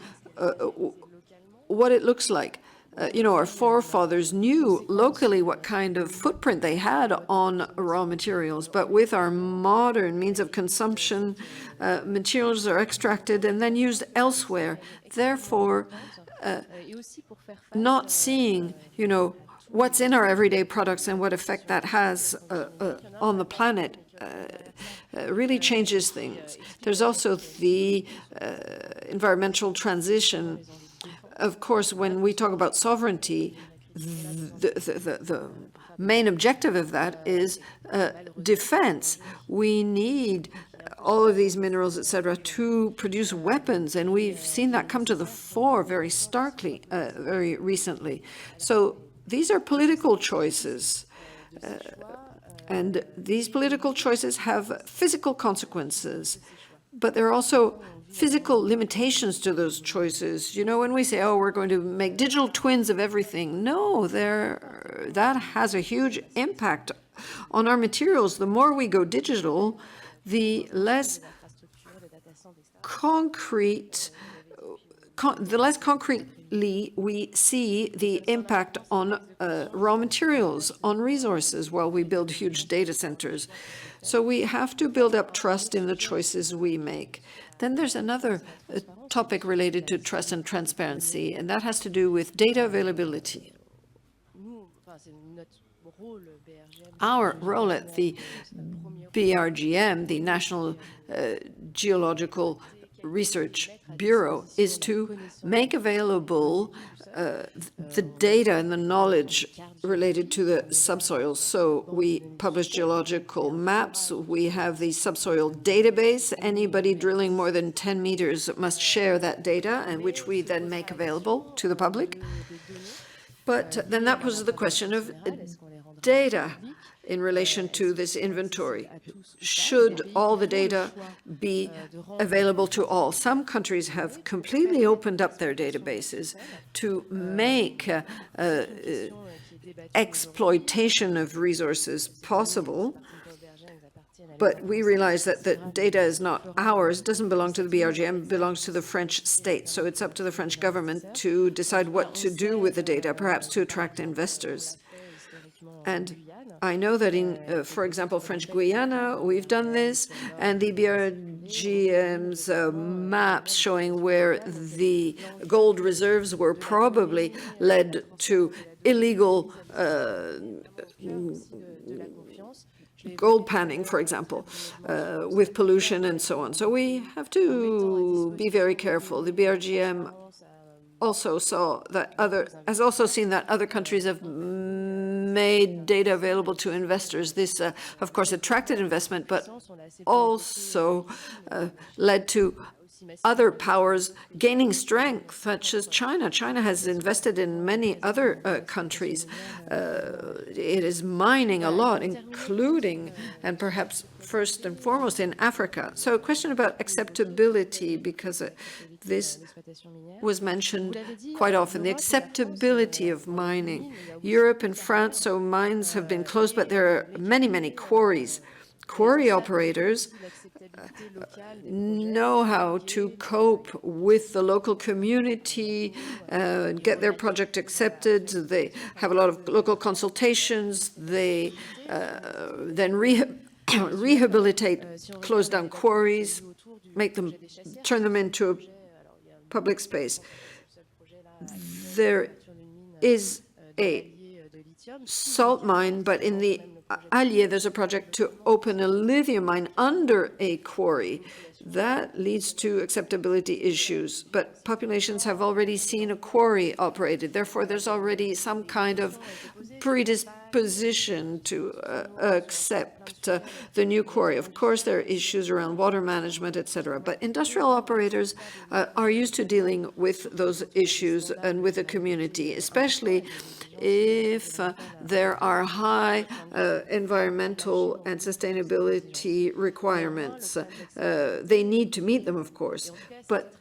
what it looks like. Our forefathers knew locally what kind of footprint they had on raw materials, but with our modern means of consumption, materials are extracted and then used elsewhere. Therefore, not seeing, what's in our everyday products and what effect that has on the planet really changes things. There's also the environmental transition. Of course, when we talk about sovereignty, the main objective of that is defense. We need all of these minerals, etc., to produce weapons, and we've seen that come to the fore very starkly, very recently. So these are political choices, and these political choices have physical consequences, but there are also physical limitations to those choices. When we say, we're going to make digital twins of everything, no, that has a huge impact on our materials. The more we go digital, the less concretely we see the impact on raw materials, on resources, while we build huge data centers. So we have to build up trust in the choices we make. Then there's another topic related to trust and transparency, and that has to do with data availability. Our role at the BRGM, the National Geological Research Bureau, is to make available the data and the knowledge related to the subsoil. So we publish geological maps. We have the subsoil database. Anybody drilling more than 10 meters must share that data, and which we then make available to the public. But then that poses the question of data in relation to this inventory. Should all the data be available to all? Some countries have completely opened up their databases to make exploitation of resources possible. But we realize that the data is not ours, doesn't belong to the BRGM, it belongs to the French state. So it's up to the French government to decide what to do with the data, perhaps to attract investors. And I know that in, for example, French Guiana, we've done this, and the BRGM's maps showing where the gold reserves were probably led to illegal gold panning, for example, with pollution and so on. So we have to be very careful. The BRGM also has also seen that other countries have made data available to investors. This, of course, attracted investment, but also led to other powers gaining strength, such as China. China has invested in many other countries. It is mining a lot, including, and perhaps first and foremost, in Africa. So a question about acceptability, because this was mentioned quite often, the acceptability of mining. Europe and France, so mines have been closed, but there are many, many quarries. Quarry operators know how to cope with the local community, get their project accepted. They have a lot of local consultations. They then rehabilitate closed down quarries, turn them into a public space. There is a salt mine, but in the Allier, there's a project to open a lithium mine under a quarry. That leads to acceptability issues, but populations have already seen a quarry operated. Therefore, there's already some kind of position to accept the new quarry. Of course, there are issues around water management, etc. But industrial operators are used to dealing with those issues and with the community, especially if there are high environmental and sustainability requirements. They need to meet them, of course. But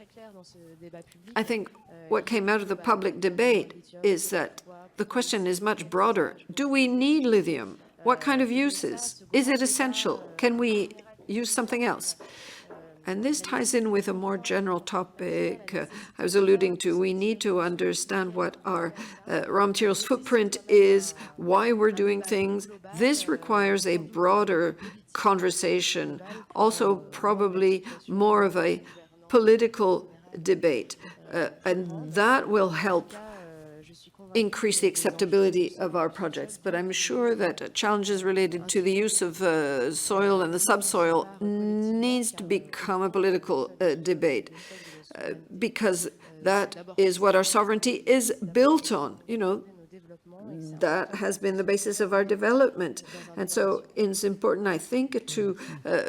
I think what came out of the public debate is that the question is much broader. Do we need lithium? What kind of uses? Is it essential? Can we use something else? And this ties in with a more general topic I was alluding to. We need to understand what our raw materials footprint is, why we're doing things. This requires a broader conversation, also probably more of a political debate, and that will help increase the acceptability of our projects. But I'm sure that challenges related to the use of soil and the subsoil needs to become a political debate, because that is what our sovereignty is built on. You know, that has been the basis of our development. And so it's important, I think, to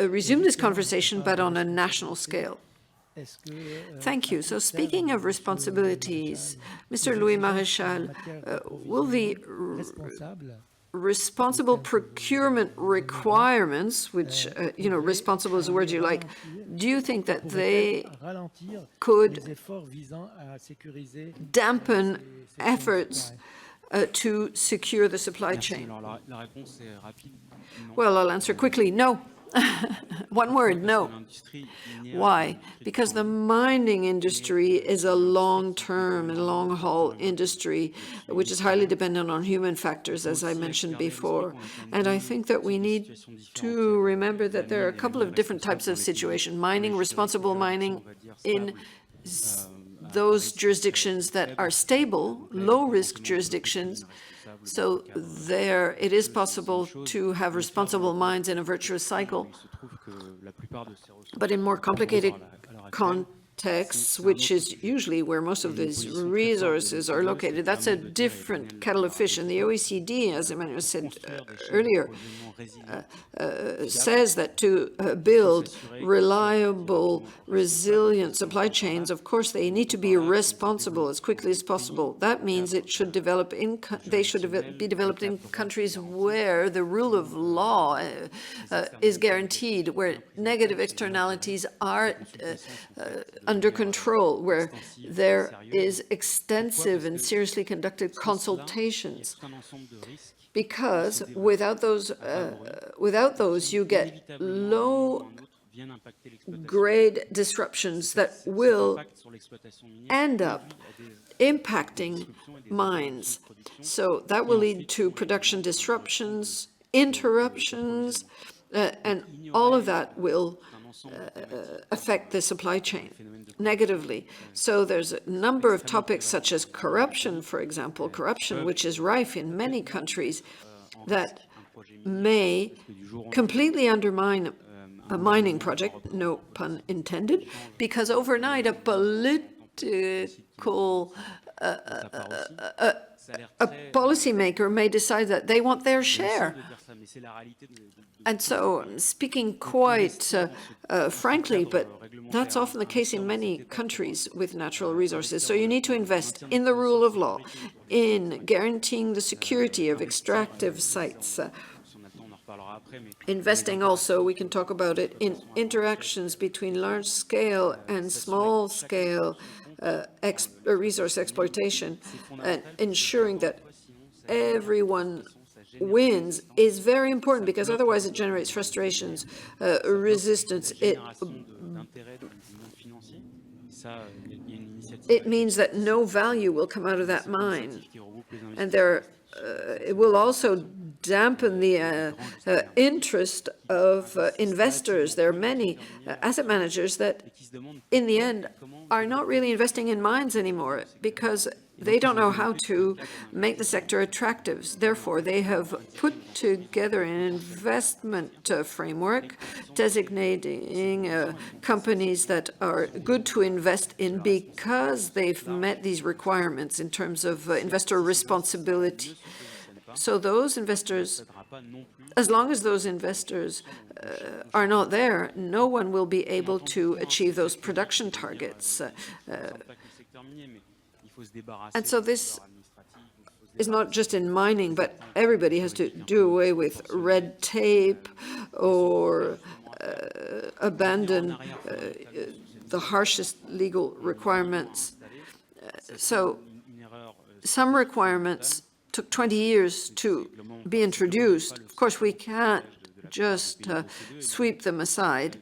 resume this conversation, but on a national scale. Thank you. So speaking of responsibilities, Mr. Louis Maréchal, will the responsible procurement requirements, which, responsible is a word you like, do you think that they could dampen efforts to secure the supply chain? Well, I'll answer quickly, no. One word, no. Why? Because the mining industry is a long-term and long-haul industry, which is highly dependent on human factors, as I mentioned before. And I think that we need to remember that there are a couple of different types of situation. Mining, responsible mining in those jurisdictions that are stable, low-risk jurisdictions. So there, it is possible to have responsible mines in a virtuous cycle. But in more complicated contexts, which is usually where most of these resources are located, that's a different kettle of fish. And the OECD, as Emmanuel said earlier, says that to build reliable, resilient supply chains, of course, they need to be responsible as quickly as possible. That means it should develop they should be developed in countries where the rule of law is guaranteed, where negative externalities are under control, where there is extensive and seriously conducted consultations. Because without those, you get low-grade disruptions that will end up impacting mines. So that will lead to production disruptions, interruptions, and all of that will affect the supply chain negatively. So there's a number of topics such as corruption, for example, corruption which is rife in many countries, that may completely undermine a mining project, no pun intended, because overnight a political a policymaker may decide that they want their share. And so, speaking quite frankly, but that's often the case in many countries with natural resources. So you need to invest in the rule of law, in guaranteeing the security of extractive sites, investing also, we can talk about it, in interactions between large-scale and small-scale resource exploitation, and ensuring that everyone wins is very important, because otherwise it generates frustrations, resistance. It means that no value will come out of that mine, and it will also dampen the interest of investors. There are many asset managers that, in the end, are not really investing in mines anymore because they don't know how to make the sector attractive. Therefore, they have put together an investment framework designating companies that are good to invest in because they've met these requirements in terms of investor responsibility. So those investors, as long as those investors are not there, no one will be able to achieve those production targets. And so this is not just in mining, but everybody has to do away with red tape or abandon the harshest legal requirements. So some requirements took 20 years to be introduced. Of course, we can't just sweep them aside.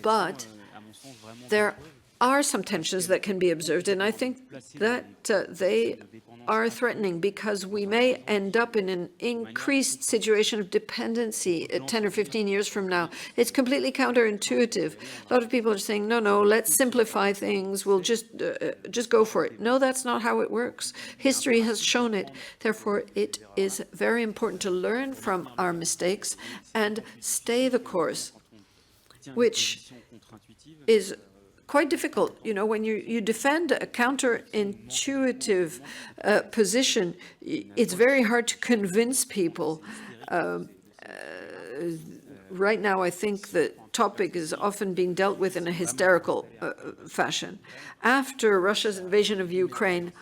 But there are some tensions that can be observed, and I think that they are threatening because we may end up in an increased situation of dependency 10 or 15 years from now. It's completely counterintuitive. A lot of people are saying, no, let's simplify things, we'll just go for it. No, that's not how it works. History has shown it. Therefore, it is very important to learn from our mistakes and stay the course, which is quite difficult. You know, when you defend a counterintuitive position, it's very hard to convince people. Right now, I think the topic is often being dealt with in a hysterical fashion. After Russia's invasion of Ukraine,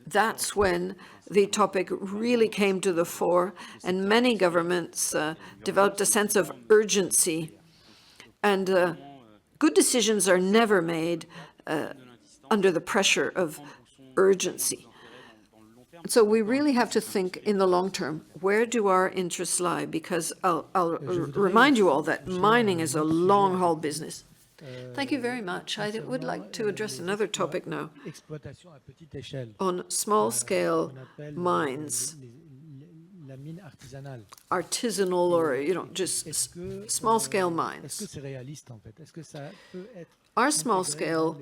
that's when the topic really came to the fore, and many governments developed a sense of urgency. And good decisions are never made under the pressure of urgency. So we really have to think in the long term, where do our interests lie? Because I'll remind you all that mining is a long-haul business. Thank you very much. I would like to address another topic now on small-scale mines. Artisanal or, just small-scale mines. Are small-scale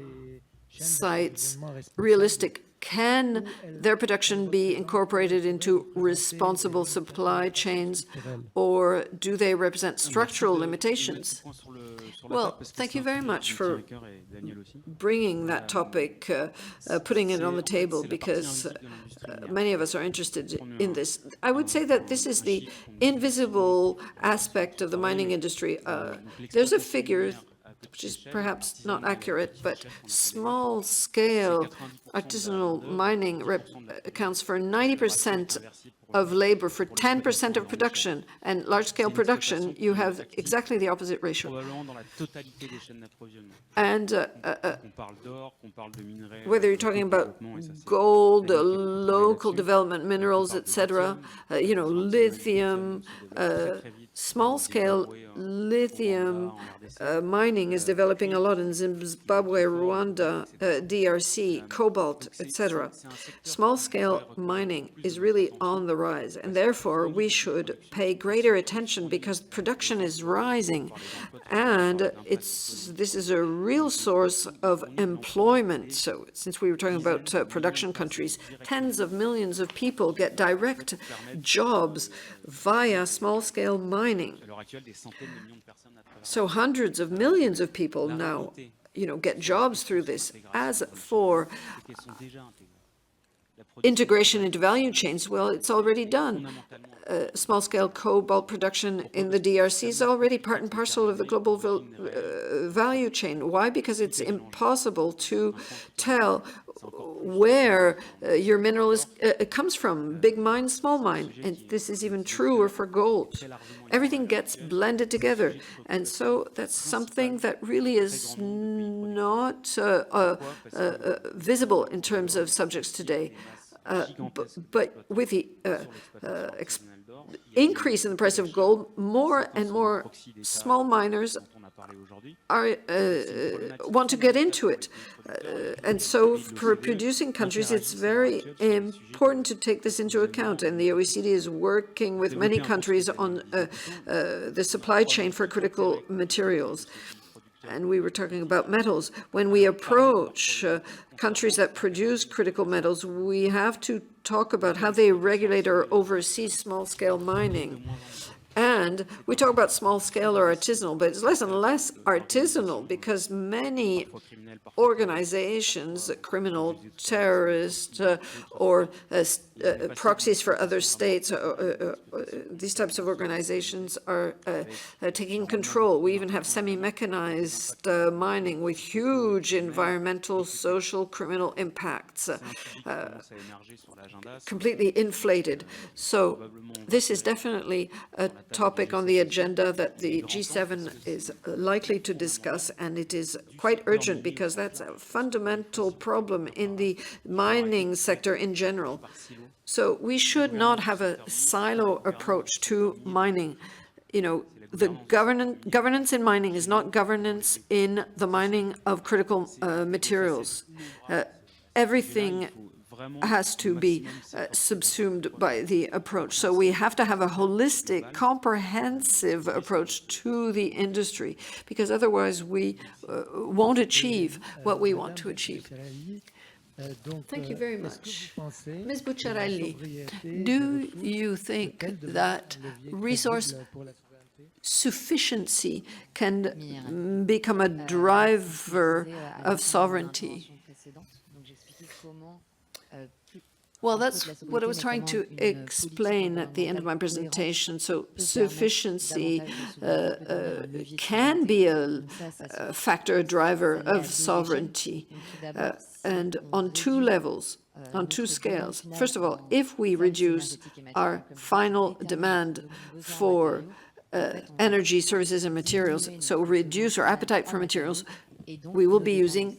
sites realistic? Can their production be incorporated into responsible supply chains, or do they represent structural limitations? Well, thank you very much for bringing that topic, putting it on the table, because many of us are interested in this. I would say that this is the invisible aspect of the mining industry. There's a figure which is perhaps not accurate, but small-scale artisanal mining accounts for 90% of labor, for 10% of production, and large-scale production, you have exactly the opposite ratio. And whether you're talking about gold, local development minerals, etc., lithium, small-scale lithium mining is developing a lot in Zimbabwe, Rwanda, DRC, cobalt, etc. Small-scale mining is really on the rise, and therefore we should pay greater attention because production is rising, and this is a real source of employment. So since we were talking about production countries, tens of millions of people get direct jobs via small-scale mining. So hundreds of millions of people now, get jobs through this. As for integration into value chains, well, it's already done. Small-scale cobalt production in the DRC is already part and parcel of the global value chain. Why? Because it's impossible to tell where your mineral comes from, big mine, small mine. And this is even truer for gold. Everything gets blended together. And so that's something that really is not visible in terms of subjects today. But with the increase in the price of gold, more and more small miners want to get into it. And so for producing countries, it's very important to take this into account. And the OECD is working with many countries on the supply chain for critical materials. And we were talking about metals. When we approach countries that produce critical metals, we have to talk about how they regulate or oversee small-scale mining. And And we talk about small scale or artisanal, but it's less and less artisanal because many organizations, criminal, terrorist, or proxies for other states, these types of organizations are taking control. We even have semi-mechanized mining with huge environmental, social, criminal impacts, completely inflated. So this is definitely a topic on the agenda that the G7 is likely to discuss, and it is quite urgent because that's a fundamental problem in the mining sector in general. So we should not have a silo approach to mining. You know, the governance in mining is not governance in the mining of critical materials. Everything has to be subsumed by the approach. So we have to have a holistic, comprehensive approach to the industry, because otherwise we won't achieve what we want to achieve. Thank you very much. Ms. Bucciarelli, do you think that resource sufficiency can become a driver of sovereignty? Well, that's what I was trying to explain at the end of my presentation. So sufficiency can be a factor, a driver of sovereignty, and on two levels, on two scales. First of all, if we reduce our final demand for energy, services, and materials, so reduce our appetite for materials, we will be using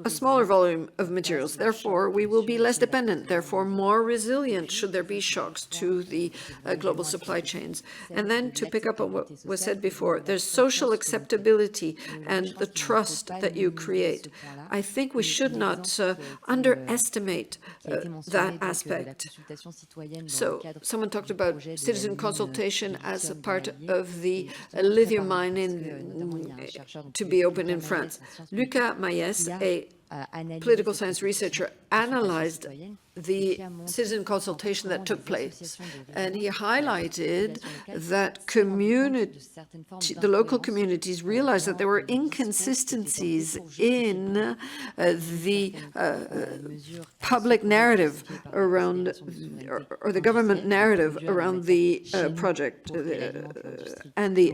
a smaller volume of materials. Therefore, we will be less dependent, therefore more resilient should there be shocks to the global supply chains. And then to pick up on what was said before, there's social acceptability and the trust that you create. I think we should not underestimate that aspect. So someone talked about citizen consultation as a part of the lithium mine to be open in France. Maël, a political science researcher, analyzed the citizen consultation that took place, and he highlighted that the local communities realized that there were inconsistencies in the public narrative around, or the government narrative around the project and the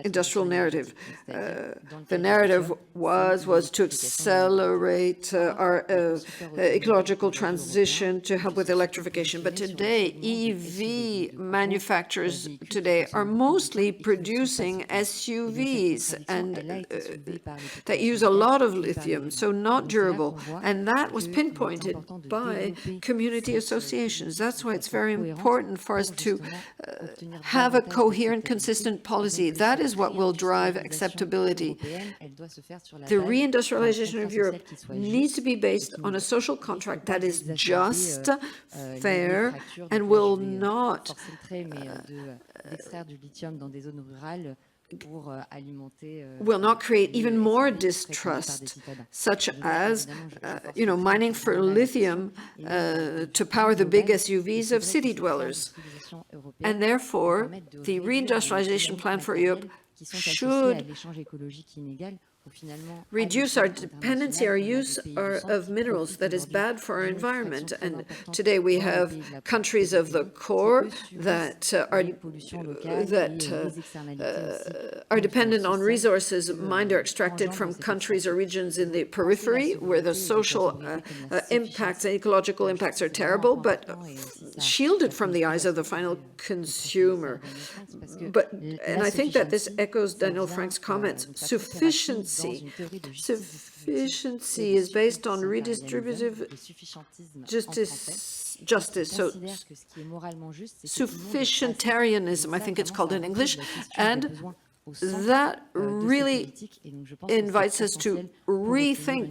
industrial narrative. The narrative was to accelerate our ecological transition, to help with electrification. But today, EV manufacturers today are mostly producing SUVs and that use a lot of lithium, so not durable. And that was pinpointed by community associations. That's why it's very important for us to have a coherent, consistent policy. That is what will drive acceptability. The reindustrialization of Europe needs to be based on a social contract that is just, fair, and will not create even more distrust, such as, mining for lithium to power the big SUVs of city dwellers. And therefore, the reindustrialization plan for Europe should reduce our dependency, our use of minerals that is bad for our environment. And today we have countries of the core that are dependent on resources mined or extracted from countries or regions in the periphery, where the social impacts and ecological impacts are terrible, but shielded from the eyes of the final consumer. And I think that this echoes Daniel Frank's comments. Sufficiency is based on redistributive justice. So sufficientarianism, I think it's called in English, and that really invites us to rethink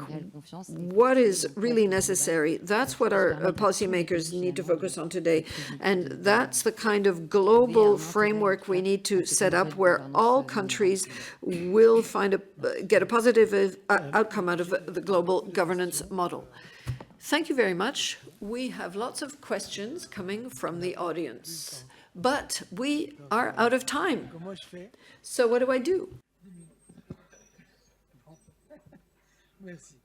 what is really necessary. That's what our policymakers need to focus on today. And that's the kind of global framework we need to set up, where all countries will get a positive outcome out of the global governance model. Thank you very much. We have lots of questions coming from the audience. but we are out of time. Comment je fais? So what do I do? Merci.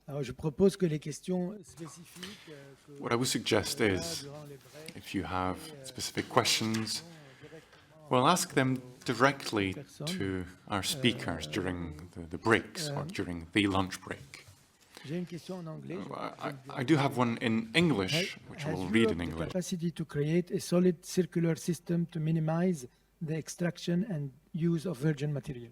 Alors, je propose que les questions spécifiques What I would suggest is, if you have specific questions, well, ask them directly to our speakers during the breaks or during the lunch break. j'ai une question en anglais. I do have one in English, which I will read in English. Capacity to create a solid circular system to minimize the extraction and use of virgin material.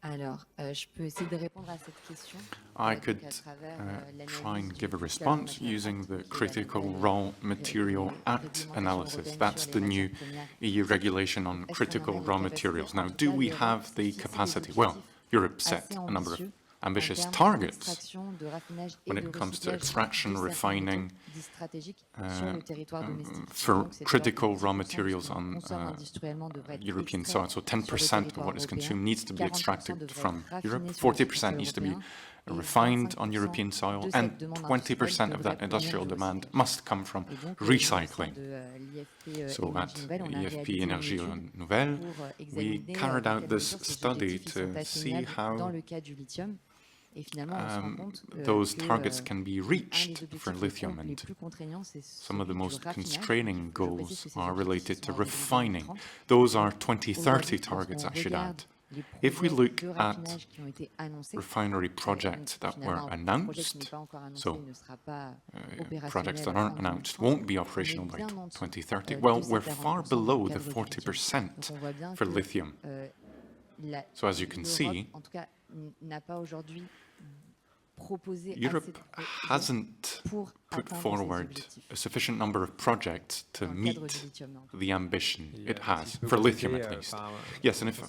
Alors, je peux essayer de répondre à cette question. I could try and give a response using the Critical Raw Material Act analysis. That's the new EU regulation on critical raw materials. Now, do we have the capacity? Well, Europe set a number of ambitious targets when it comes to extraction, refining, for critical raw materials on European soil. So 10% of what is consumed needs to be extracted from Europe, 40% needs to be refined on European soil, and 20% of that industrial demand must come from recycling. So at EFP Énergie Nouvelle, we carried out this study to see how those targets can be reached for lithium, and some of the most constraining goals are related to refining. Those are 2030 targets, I should add. If we look at refinery projects that were announced, so projects that aren't announced won't be operational by 2030, well, we're far below the 40% for lithium. So as you can see, Europe hasn't put forward a sufficient number of projects to meet the ambition it has, for lithium at least. Yes, and if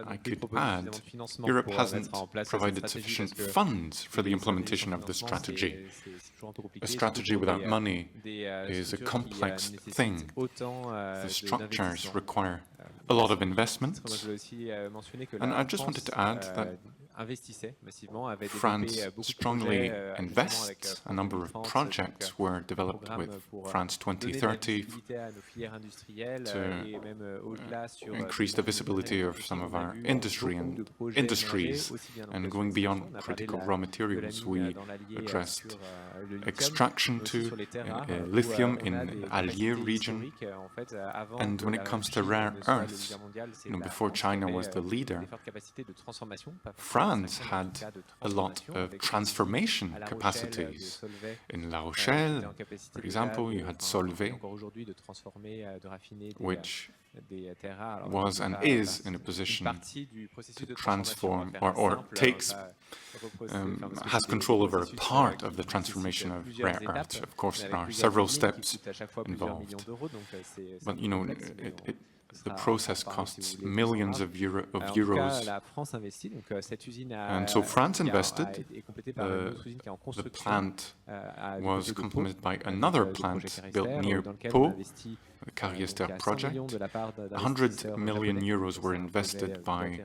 I could add, Europe hasn't provided sufficient funds for the implementation of the strategy. A strategy without money is a complex thing. The structures require a lot of investment. And I just wanted to add that France strongly invests. A number of projects were developed with France 2030 to increase the visibility of some of our industries. And going beyond critical raw materials, we addressed extraction to lithium in Allier region. And when it comes to rare earths, before China was the leader, France had a lot of transformation capacities. In La Rochelle, for example, you had Solvay, which was and is in a position to transform or has control over a part of the transformation of rare earths. Of course, there are several steps involved, but the process costs millions of euros. And so France invested. The plant was complemented by another plant built near Pau, the Carriester project. 100 million euros were invested by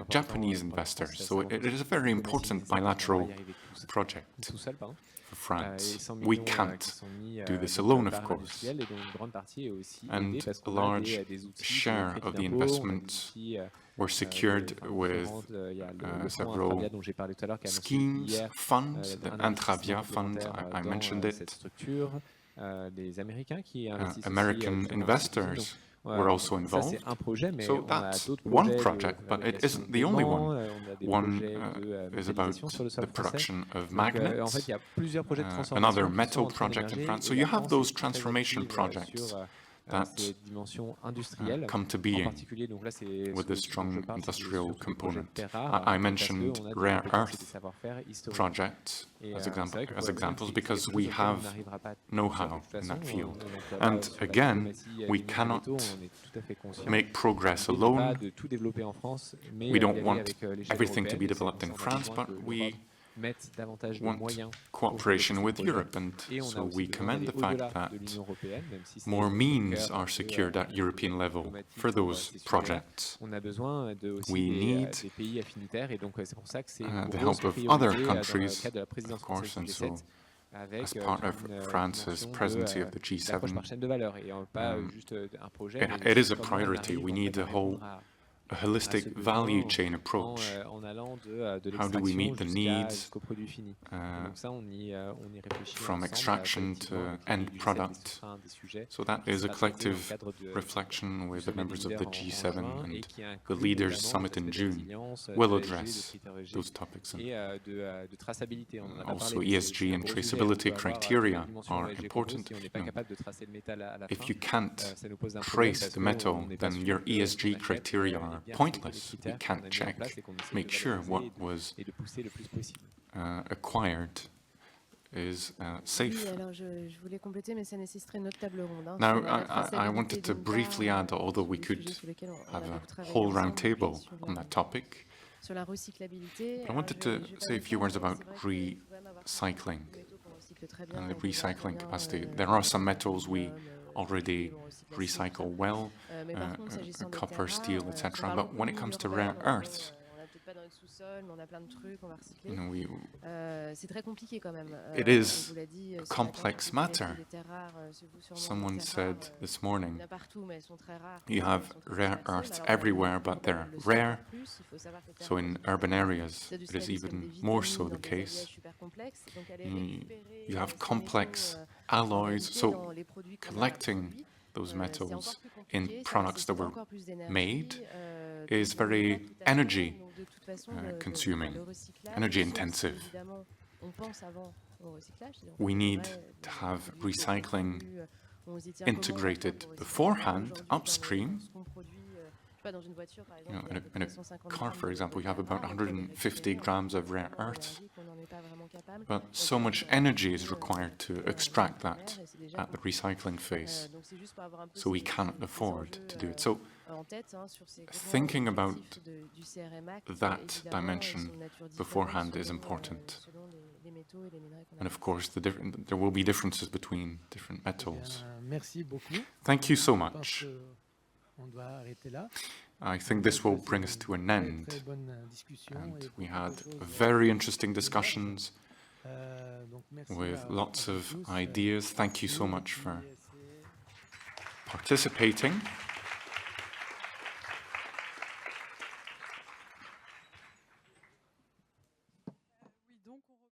Japanese investors. So it is a very important bilateral project for France. We can't do this alone, of course. And a large share of the investments were secured with several schemes, funds, the Intravia fund, I mentioned it. American investors were also involved. So that's one project, but it isn't the only one. One is about the production of magnets, another metal project in France. So you have those transformation projects that come to being with a strong industrial component. I mentioned rare earth projects as examples because we have know-how in that field. And again, we cannot make progress alone. We don't want everything to be developed in France, but we want cooperation with Europe, and so we commend the fact that more means are secured at European level for those projects. We need the help of other countries, of course, and so as part of France's presidency of the G7, it is a priority. We need a holistic value chain approach. How do we meet the needs from extraction to end product? So that is a collective reflection with the members of the G7, and the Leaders' Summit in June will address those topics. And also ESG and traceability criteria are important. If you can't trace the metal, then your ESG criteria are pointless. We can't check, make sure what was acquired is safe. Now, I wanted to briefly add, although we could have a whole round table on that topic, I wanted to say a few words about recycling and the recycling capacity. There are some metals we already recycle well, copper, steel, etc. But when it comes to rare earths, it is a complex matter. Someone said this morning, you have rare earths everywhere, but they're rare. So in urban areas, it is even more so the case. You have complex alloys, so collecting those metals in products that were made is very energy consuming, energy intensive. We need to have recycling integrated beforehand, upstream. In a car, for example, you have about 150 grams of rare earths, but so much energy is required to extract that at the recycling phase, so we cannot afford to do it. So thinking about that dimension beforehand is important. And of course, there will be differences between different metals. Thank you so much. I think this will bring us to an end. And we had very interesting discussions with lots of ideas. Thank you so much for participating.